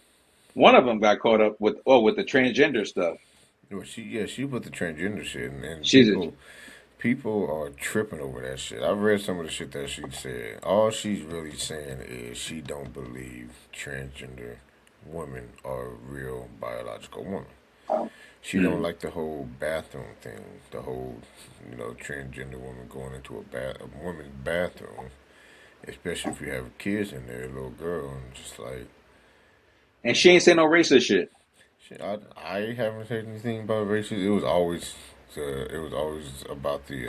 One of them got caught up with with the transgender stuff. well, she put the transgender shit, and She's a people are tripping over that shit. I've read some of the shit that she said. All she's really saying is she don't believe transgender women are a real biological woman. She don't like the whole bathroom thing, the whole, transgender woman going into a woman's bathroom, especially if you have kids in there, a little girl, and just like, and she ain't saying no racist shit. I haven't said anything about racism. It was always about The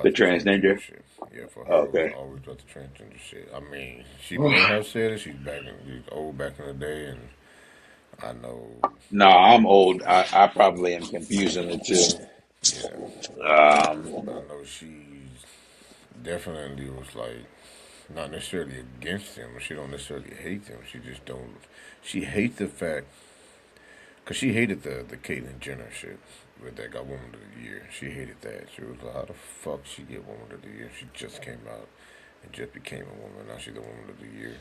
the transgender transgender. shit. Yeah, for her, it was Okay. always about the transgender shit. I mean, she may have said it. She's old back in the day, and I know, No, I'm old. I probably am confusing the two. yeah, but I Um, know she definitely was like not necessarily against them. She don't necessarily hate them. She just don't. She hates the fact because she hated the Caitlyn Jenner shit with that got Woman of the Year. She hated that. She was like, how the fuck she get Woman of the Year? She just came out and just became a woman. Now she's the Woman of the Year.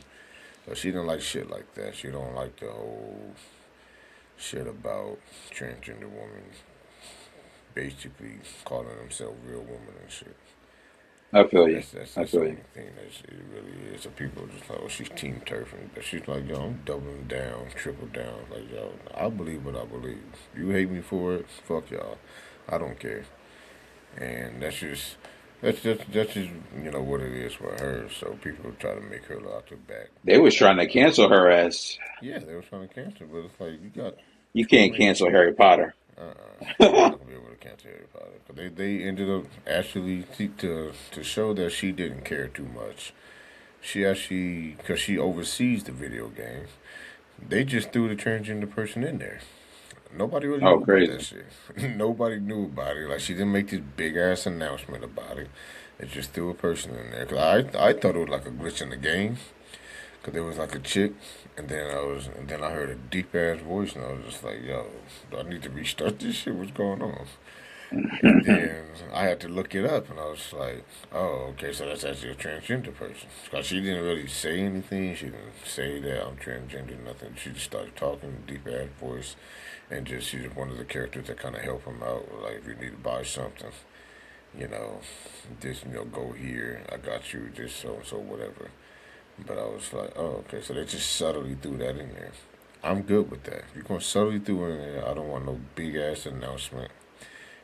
So she didn't like shit like that. She don't like the whole shit about transgender women basically calling themselves real women and shit. I feel you. I That's the feel only you. thing that it really is. So people are just like, oh, she's team turfing, but she's like, yo, I'm doubling down, triple down. Like, yo, I believe what I believe. You hate me for it, fuck y'all. I don't care. And that's just what it is for her. So people try to make her look out her back. They was trying to cancel her ass. Yeah, they were trying to cancel, but it's like you got You can't 20. cancel Harry Potter. You're not gonna be able to cancel Harry Potter. 'Cause they ended up actually to show that she didn't care too much. She actually, because she oversees the video game, they just threw the transgender person in there. Nobody really Oh, knew about that crazy. shit. Nobody knew about it. Like she didn't make this big ass announcement about it. They just threw a person in there. Cause I thought it was like a glitch in the game. Cause there was like a chick, and then I heard a deep ass voice, and I was just like, yo, do I need to restart this shit? What's going on? And then I had to look it up, and I was like, "Oh, okay, so that's actually a transgender person." Because she didn't really say anything. She didn't say that I'm transgender, nothing. She just started talking, deep ass voice, and she's one of the characters that kind of help him out. Like, if you need to buy something, you know, just go here. I got you. Just so and so, whatever. But I was like, "Oh, okay." So they just subtly threw that in there. I'm good with that. If you're gonna subtly throw it in there, I don't want no big ass announcement.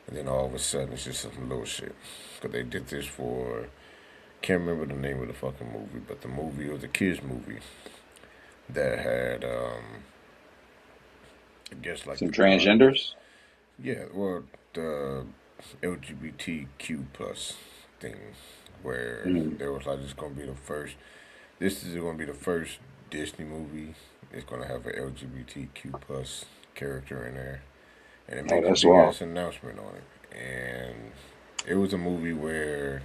And then all of a sudden, it's just some little shit. Because they did this for, can't remember the name of the fucking movie, but the movie, it was a kids' movie that had, I guess, like Some the guy. transgenders. Yeah, well, the LGBTQ plus thing, where Mm. there was like, this is going to be the first Disney movie. It's going to have an LGBTQ plus character in there. And it Oh, makes a that's big wild. ass announcement on it. And it was a movie where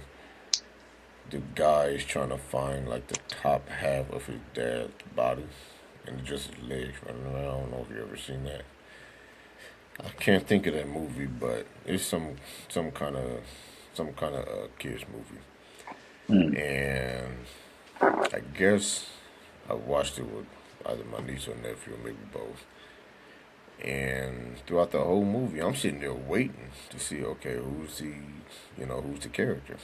the guy is trying to find like the top half of his dad's body and just his legs running around. I don't know if you ever seen that. I can't think of that movie, but it's some kind of kids movie. Mm. And I guess I watched it with either my niece or nephew, or maybe both. And throughout the whole movie, I'm sitting there waiting to see, okay, who's the character.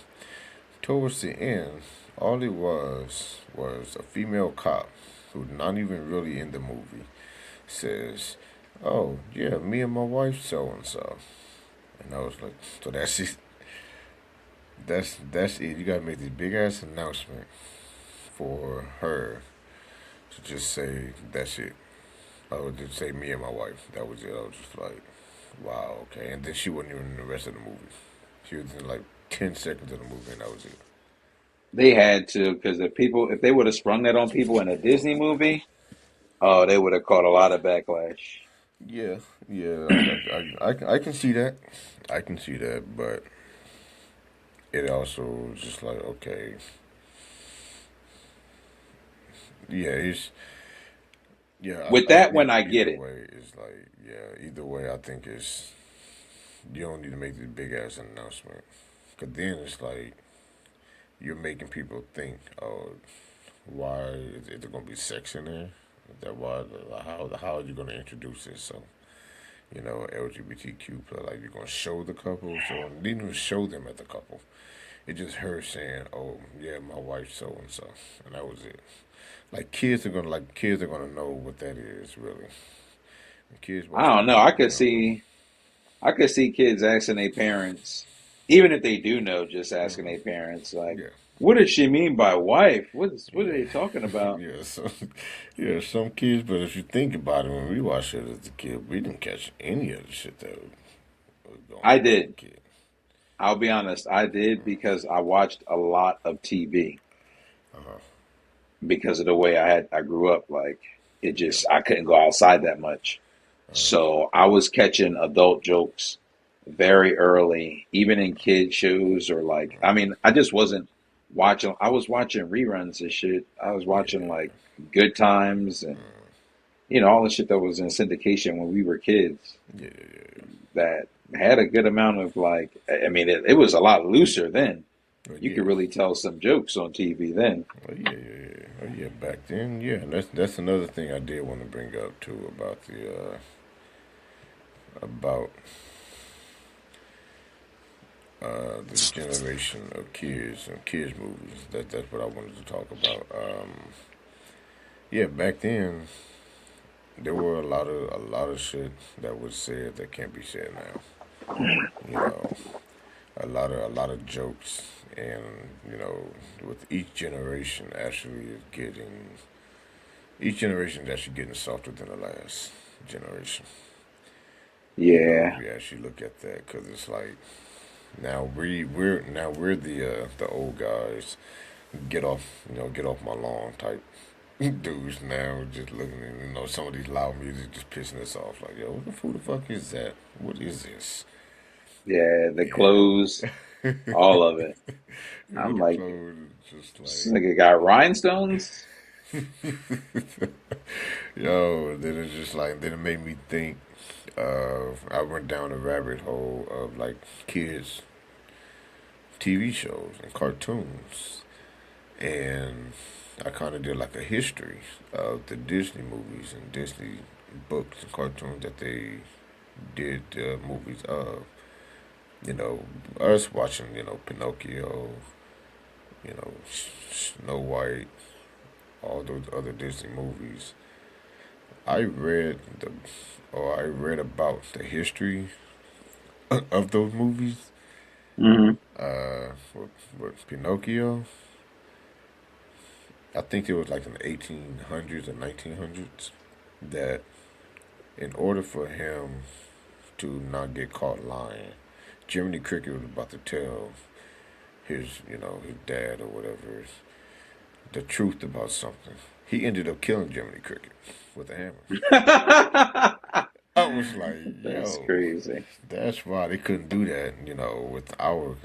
Towards the end, all it was a female cop who's not even really in the movie, says, "Oh yeah, me and my wife so and so," and I was like, "So that's it. That's it. You gotta make this big ass announcement for her to just say that's it. I would just say me and my wife. That was it. I was just like, wow, okay. And then she wasn't even in the rest of the movie. She was in like 10 seconds of the movie, and that was it. They had to, because if they would have sprung that on people in a Disney movie, oh, they would have caught a lot of backlash. Yeah, yeah, I can see that. I can see that, but it also was just like, okay, yeah, With that one, I get either it. way, it's like, yeah, either way, I think it's, you don't need to make this big ass announcement. Because then it's like, you're making people think, oh, why is there going to be sex in there? Is that why, how are you going to introduce this? So, LGBTQ plus, like, you're going to show the couple, so you didn't even show them at the couple. It's just her saying, "Oh yeah, my wife so and that was it." Like kids are gonna know what that is really. And kids I watch don't know. movies, I could see kids asking their parents, even if they do know, just asking their parents, like, Yeah, "What does she mean by wife? What are yeah, they talking about?" yeah. Some kids. But if you think about it, when we watched it as a kid, we didn't catch any of the shit that was going I on as a did. kid. I'll be honest. I did because I watched a lot of TV Uh-huh. because of the way I grew up. Like it Yeah. just I couldn't go outside that much. So I was catching adult jokes very early, even in kid shows or like I mean, I just wasn't watching I was watching reruns and shit. I was watching Yeah. like Good Times and all the shit that was in syndication when we were kids Yeah. Yeah. that had a good amount of like I mean it was a lot looser then. But You yeah. could really tell some jokes on TV then. Oh yeah. Oh yeah. Back then, yeah. That's another thing I did want to bring up too about about this generation of kids and kids movies. That's what I wanted to talk about. Yeah, back then there were a lot of shit that was said that can't be said now. You know, a lot of jokes, and with each generation is actually getting softer than the last generation. If Yeah. you actually look at that, because it's like now we're the old guys, get off my lawn type dudes now. Just looking at some of these loud music just pissing us off. Like, yo, who the fuck is that? What is this? Yeah, the Yeah. clothes, all of it. With I'm the like, clothes, just this like, nigga got rhinestones? yo. Then it made me think. I went down a rabbit hole of like kids TV shows and cartoons, and I kind of did like a history of the Disney movies and Disney books and cartoons that they did movies of. You know, us watching, Pinocchio, Snow White, all those other Disney movies. I read I read about the history of those movies. Hmm. With Pinocchio, I think it was like in the 1800s or 1900s that in order for him to not get caught lying, Jiminy Cricket was about to tell his dad or whatever, the truth about something. He ended up killing Jiminy Cricket with a hammer. I was like, That's yo, crazy. that's why they couldn't do that, with our,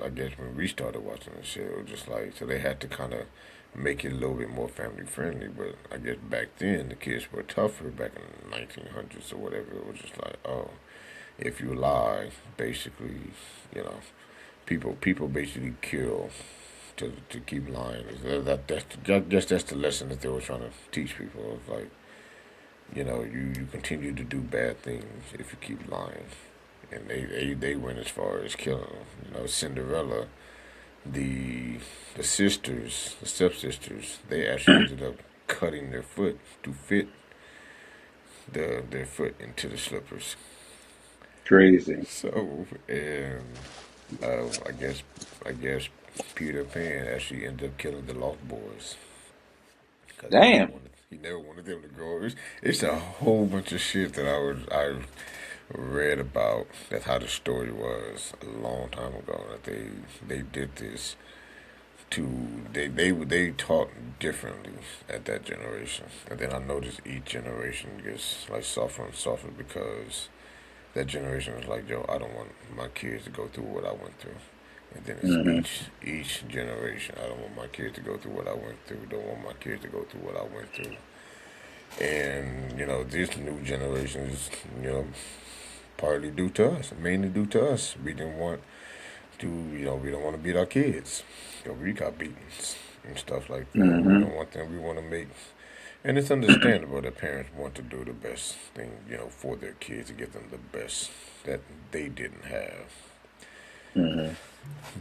I guess when we started watching the shit, it was just like, so they had to kind of make it a little bit more family friendly. But I guess back then, the kids were tougher back in the 1900s or whatever. It was just like, oh, if you lie, basically, you know, people basically kill to keep lying. That's the lesson that they were trying to teach people. It's like, you continue to do bad things if you keep lying. And they went as far as killing them. Cinderella, the sisters, the stepsisters, they actually ended up cutting their foot to fit their foot into the slippers. Crazy. So, and I guess Peter Pan actually ended up killing the Lost Boys because Damn. he never wanted them to go. It's a whole bunch of shit that I read about. That's how the story was a long time ago. That they did this they taught differently at that generation, and then I noticed each generation gets like softer and softer because that generation was like, yo, I don't want my kids to go through what I went through. And then it's Hmm. each generation. I don't want my kids to go through what I went through. Don't want my kids to go through what I went through. And this new generation is partly due to us, mainly due to us. We didn't want we don't want to beat our kids. We got beatings and stuff like that. We Hmm. don't want them. We want to make, and it's understandable that parents want to do the best thing, for their kids to get them the best that they didn't have. Hmm.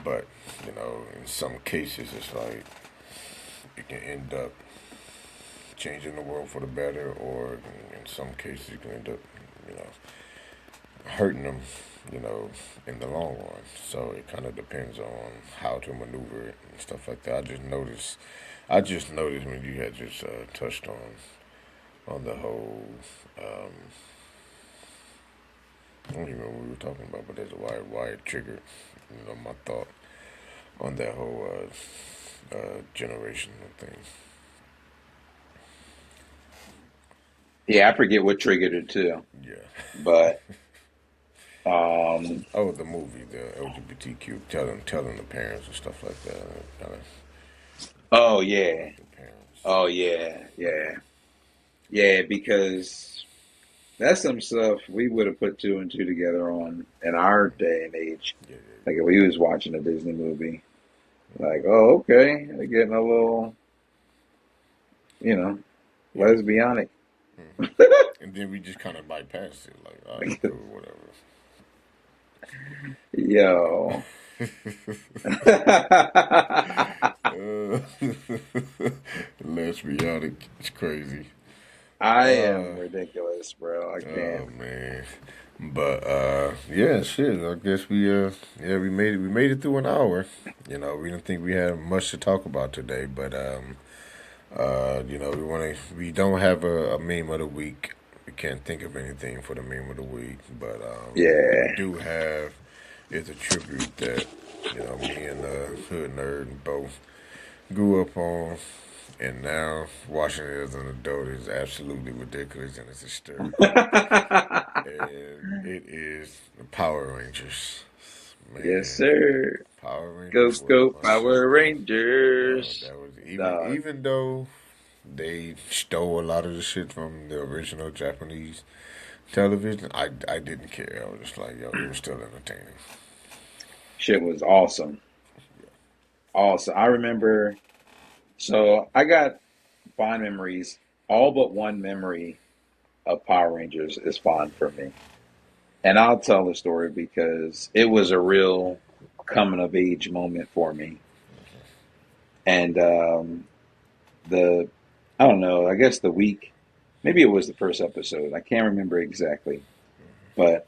But in some cases, it's like it can end up changing the world for the better, or in some cases, you can end up, you know, hurting them, in the long run. So it kind of depends on how to maneuver it and stuff like that. I just noticed when you had just touched on the whole. I don't even know what we were talking about, but there's why it triggered, my thought on that whole generational thing. Yeah, I forget what triggered it too, Yeah. but um, Oh, the movie, the LGBTQ, telling the parents and stuff like that. Kind of oh yeah, the parents. oh yeah, yeah, yeah, because that's some stuff we would have put two and two together on in our day and age. Yeah, Like if we was watching a Disney movie, like, oh, okay, they're getting a little, you know, yeah, yeah. lesbianic. And then we just kind of bypassed it, like, all right, cool, whatever. Yo. Uh, Lesbianic, it's crazy. I am Uh, ridiculous, bro. I can't. oh man. But yeah, shit. I guess we made it through an hour. We didn't think we had much to talk about today, but we don't have a meme of the week. We can't think of anything for the meme of the week, but what we Yeah. do have is a tribute that me and Hood Nerd both grew up on, and now watching it as an adult is absolutely ridiculous and it's hysterical. And it is the Power Rangers. Yes, Man, sir. Power Rangers Ghost was Go my shit, Power bro. Rangers. That was even Dog. even though they stole a lot of the shit from the original Japanese television, I didn't care. I was just like, yo, it was still entertaining. Shit was awesome. Awesome. I remember, so I got fond memories. All but one memory of Power Rangers is fond for me. And I'll tell the story because it was a real coming of age moment for me. And the, I don't know, I guess the week, maybe it was the first episode. I can't remember exactly, but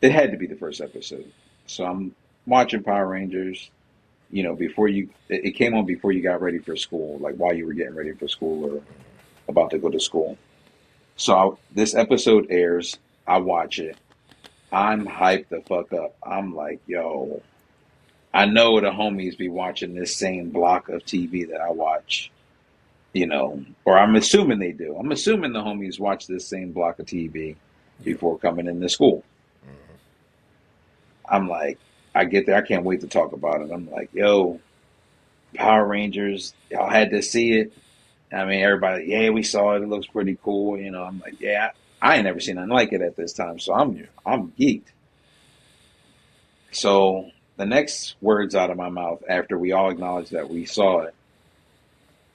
it had to be the first episode. So I'm watching Power Rangers, before it came on before you got ready for school, like while you were getting ready for school or about to go to school. So this episode airs, I watch it. I'm hyped the fuck up. I'm like, yo, I know the homies be watching this same block of TV that I watch, or I'm assuming they do. I'm assuming the homies watch this same block of TV Yeah. before coming into school. I'm like, I get there, I can't wait to talk about it. I'm like, yo, Power Rangers, y'all had to see it. I mean, everybody, yeah, we saw it. It looks pretty cool. I'm like, yeah, I ain't never seen nothing like it at this time, so Yeah. I'm geeked. So the next words out of my mouth after we all acknowledge that we saw it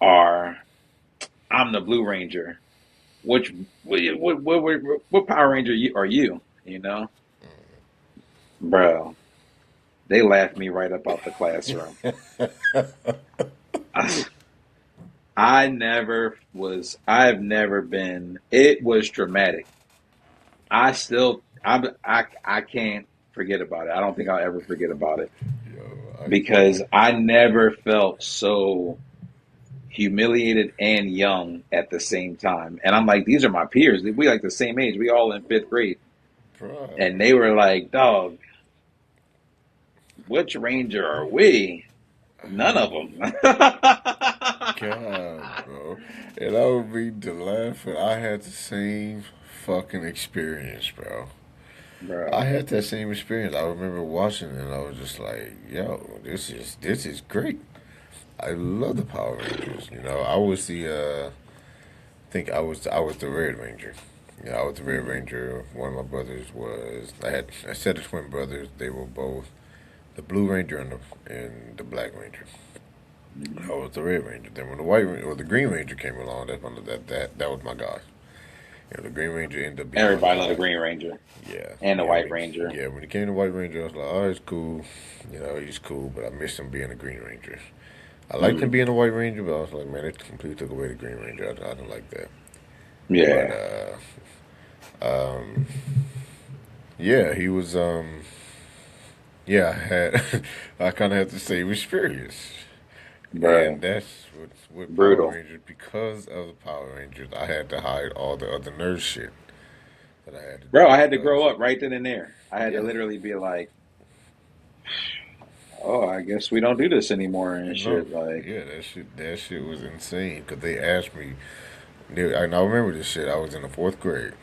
are, "I'm the Blue Ranger." Which what Power Ranger are you? Bro, they laughed me right up out the classroom. I, I've never been. It was dramatic. I still, I can't forget about it. I don't think I'll ever forget about it Yo, I because I never felt so humiliated and young at the same time. And I'm like, these are my peers. We like the same age. We all in fifth grade. bro, And they were like, dog, which ranger are we? None of them. God, bro. And I would be to laughing. I had the same fucking experience, bro. I Bro. had that same experience. I remember watching it and I was just like, yo, this is great. I love the Power Rangers. You know, I was think I was the Red Ranger. Yeah, I was the Red Ranger. One of my brothers was I had a set of twin brothers. They were both the Blue Ranger and the Black Ranger. I was the Red Ranger. Then when the White Ranger, or the Green Ranger came along, that was my guy. You know, the Green Ranger ended up being my Everybody loved the guy. Green Ranger Yeah, and the yeah, White Ranger. yeah. When he came to White Ranger, I was like, oh, it's cool. You know, he's cool, but I miss him being a Green Ranger. I liked him Mm. being a White Ranger, but I was like, man, it completely took away the Green Ranger. I don't like that. But Yeah. yeah, he was. Yeah, I had. I kind of had the same experience, and Bro. that's with Power Brutal. Rangers. Because of the Power Rangers, I had to hide all the other nerd shit that I had to Bro, do I had to because grow up right then and there. I had to yeah, literally be like, oh, I guess we don't do this anymore you and know, shit. Like, yeah, that shit was insane. Because they asked me, and I remember this shit. I was in the fourth grade.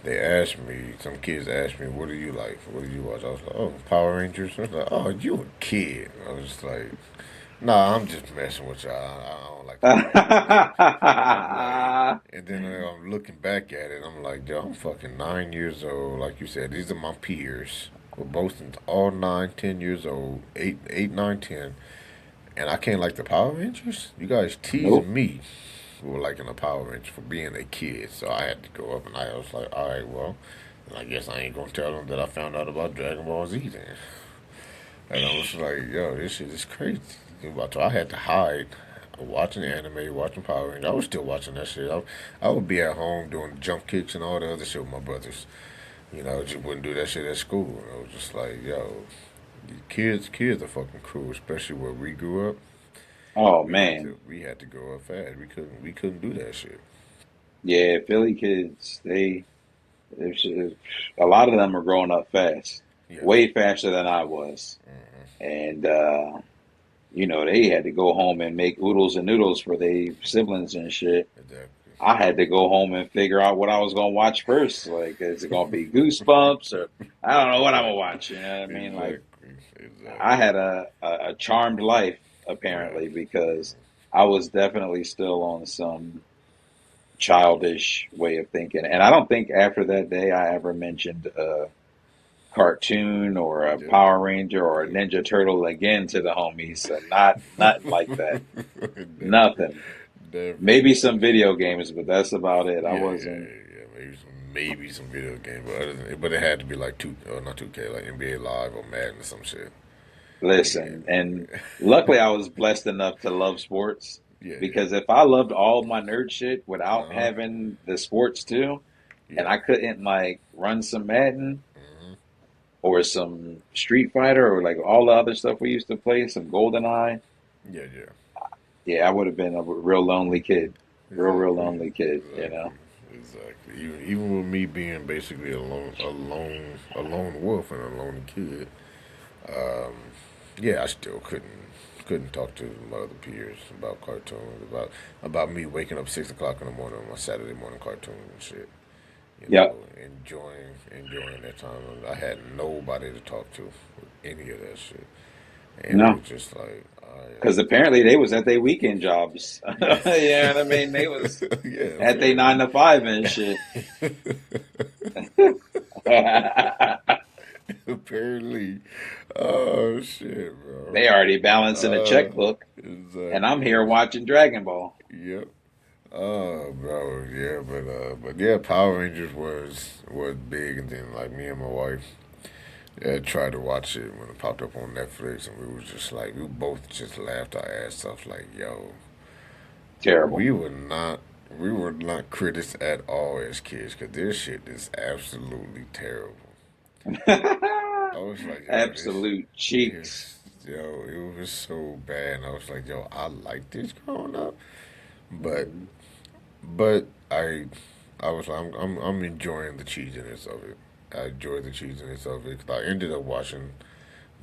They asked me, some kids asked me, what do you like? What do you watch? I was like, oh, Power Rangers. I was like, oh, you a kid. I was just like, nah, I'm just messing with y'all. I don't like the Power Rangers. I'm like, and then I'm looking back at it. I'm like, yo, I'm fucking 9 years old. Like you said, these are my peers. We're both all 9, 10 years old, 8, 9, 10, and I can't like the Power Rangers. You guys nope. teasing me for liking the Power Rangers for being a kid. So I had to go up and I was like, all right, well, I guess I ain't gonna tell them that I found out about Dragon Ball Z then. And I was like, yo, this shit is crazy. So I had to hide watching anime, watching Power Rangers. I was still watching that shit. I would be at home doing jump kicks and all the other shit with my brothers. You know, I just wouldn't do that shit at school. And I was just like, yo, kids are fucking cruel, especially where we grew up. Oh, We had man. to grow up fast. We couldn't do that shit. Yeah, Philly kids, it's- a lot of them are growing up fast, Yeah. way faster than I was. And, they had to go home and make oodles and noodles for their siblings and shit. Exactly. I had to go home and figure out what I was going to watch first. Like, is it going to be Goosebumps or I don't know what I'm going to Exactly. watch. You know what I mean? Like, Exactly. I Exactly. had a charmed life, Yeah. apparently, because I was definitely still on some childish way of thinking. And I don't think after that day I ever mentioned a cartoon or a Yeah. Power Ranger or a Yeah. Ninja Turtle again to the homies. So nothing like that. Definitely. Nothing. Maybe Definitely. some video games, but that's about it. I Yeah, wasn't. yeah, yeah. Maybe some video game, but it had to be like not 2K, like NBA Live or Madden or some shit. Yeah, Listen, and luckily I was blessed enough to love sports yeah, because if I loved all my nerd shit yeah. without having the sports too, and Yeah. I couldn't like run some Madden Hmm. or some Street Fighter or like all the other stuff we used to play, some GoldenEye, Yeah, yeah. yeah, I would have been a real lonely kid. Real Exactly. lonely kid, you know? Exactly. Exactly. Even with me being basically a lone wolf and a lone kid, um, yeah, I still couldn't talk to my other peers about cartoons, about me waking up 6 o'clock in the morning on my Saturday morning cartoons and shit. You know, Yep. enjoying that time. I had nobody to talk to with any of that shit, and it No. was just like, Because apparently they was at their weekend jobs. You know yeah, what I mean? They was yeah, at their 9 to 5 and shit. apparently, oh shit, bro. They already balancing a Uh, checkbook, and I'm here exactly. watching Dragon Ball. Yep. Oh, bro, yeah, but yeah, Power Rangers was big, and then like me and my wife, yeah, tried to watch it when it popped up on Netflix, and we was just like, we both just laughed our ass off, like, yo, Terrible. we were not critics at all as kids because this shit is absolutely terrible. I was like, yo, Absolute cheeks. yo, it was so bad. And I was like, yo, I like this growing up, but but I'm enjoying the cheesiness of it. I enjoy the cheesiness of it 'cause I ended up watching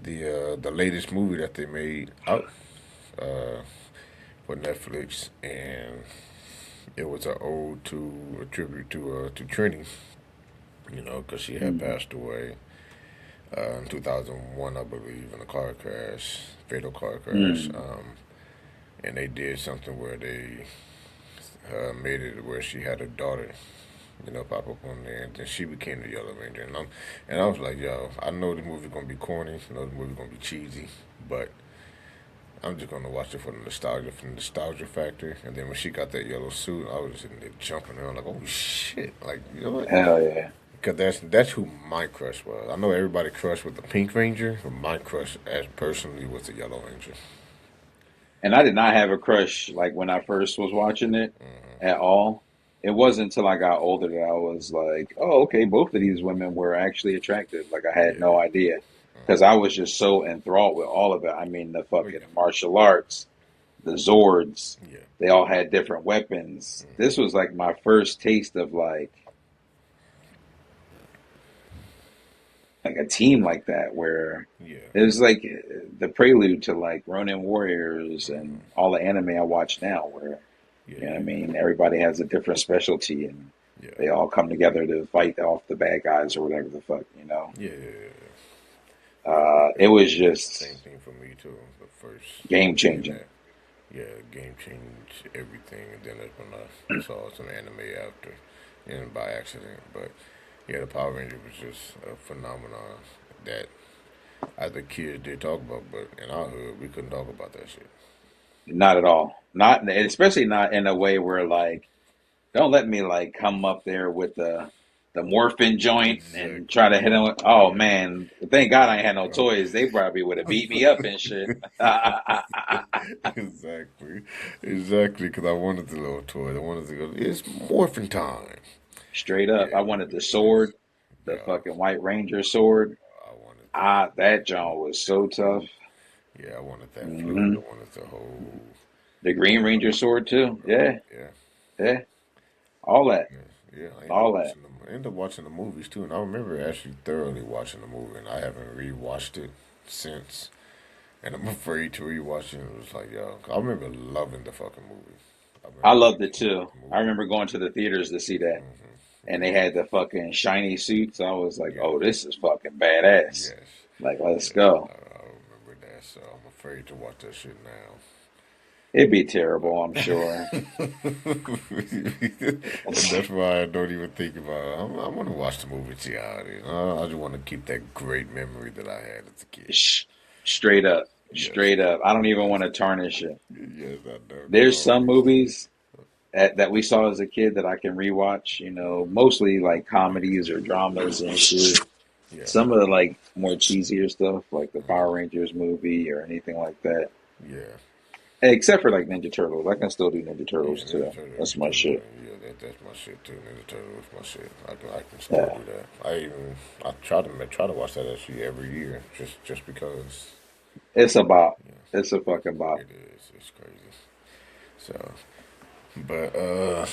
the latest movie that they made out uh, for Netflix, and it was a tribute to Trini, because she had passed away in 2001, I believe, in a car crash, fatal car crash. Mm. And they did something where they made it where she had a daughter, pop up on there, and then she became the Yellow Ranger. And I was like, yo, I know the movie's gonna be corny, I know the movie's gonna be cheesy, but I'm just gonna watch it for the nostalgia factor. And then when she got that yellow suit, I was sitting there jumping around like, oh shit, like you know what? Hell yeah. Because that's who my crush was. I know everybody crush with the Pink Ranger, but my crush, as personally, was the Yellow Ranger. And I did not have a crush like when I first was watching it at all. It wasn't until I got older that I was like, oh, okay, both of these women were actually attractive. Like I had Yeah. no idea. Because I was just so enthralled with all of it. I mean, the Oh fucking yeah. martial arts, the Zords, Yeah. they all had different weapons. This was like my first taste of like a team like that where Yeah. it was like the prelude to like Ronin Warriors and all the anime I watch now where Yeah. you know what I mean everybody has a different specialty and Yeah. they all come together to fight off the bad guys or whatever the fuck, you know. Yeah. Yeah. It was Same just thing for me too. The first game thing changing. that, yeah, game changed everything, and then that's when I saw some anime after, and by accident. But yeah, the Power Ranger was just a phenomenon that other kids did talk about, but in our hood we couldn't talk about that shit. Not at all. Not and especially not in a way where like don't let me like come up there with the morphin joint and try to hit Exactly. him with, oh Yeah. man, thank God I ain't had no Oh. toys. They probably would have beat me up and shit. Exactly. Exactly. Because I wanted the little toy. I wanted to go. It's morphin' time. Straight up. Yeah. I wanted the sword, the Yeah. fucking White Ranger sword. I wanted that. That John was so tough. Yeah, I wanted that flute. hmm I wanted the whole. The Green Ranger sword too. Yeah, Yeah. yeah. All that. Yeah. Yeah. All that. I ended up watching the movies too, and I remember actually thoroughly watching the movie, and I haven't rewatched it since. And I'm afraid to rewatch it. It was like, yo, I remember loving the fucking movie. I I remember loved really it loving too. the I movie. remember going to the theaters to see that. And they Yeah. had the fucking shiny suits. I was like, Yeah. oh, this is fucking badass. Yes. Like, let's Yeah. go. I remember that, so I'm afraid to watch that shit now. It'd be terrible, I'm sure. And that's why I don't even think about it. I want to watch the movie, see how it is. I just want to keep that great memory that I had as a kid. Sh- Straight up. Yes. Straight up. I don't even want to tarnish it. Yes, I know. There's No, some movies that we saw as a kid that I can rewatch, you know, mostly like comedies or dramas and shit. yeah. Some of the like more cheesier stuff, like the Power Rangers movie or anything like that. Yeah. Except for like Ninja Turtles. I can still do Ninja Yeah, Turtles too. That's my shit. That's my shit too. Ninja Turtle is my shit. I can still Yeah. do that. I try to watch that actually every year, just because. It's a bop. Yeah, It's a fucking bop. it is. It's crazy. So, but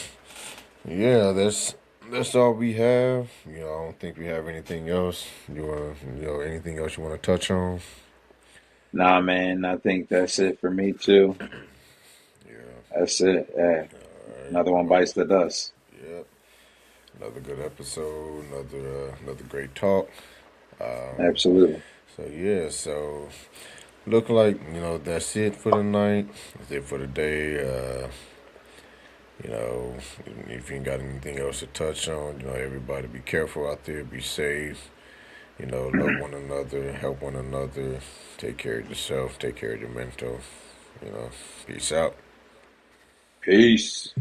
yeah, that's all we have. I don't think we have anything else. You want anything else you want to touch on? Nah, man, I think that's it for me too. Yeah. That's it. Yeah. All right. Another one Well, bites the dust. yep. Another good episode. Another great talk. Absolutely. So yeah. So look like that's it for the night. That's it for the day. You know, if you ain't got anything else to touch on, everybody be careful out there. Be safe. Love one another, help one another, take care of yourself, take care of your mental. Peace out. Peace.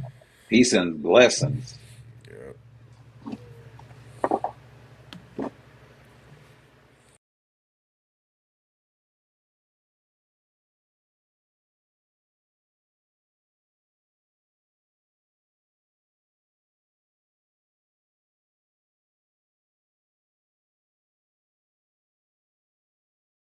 Peace and blessings.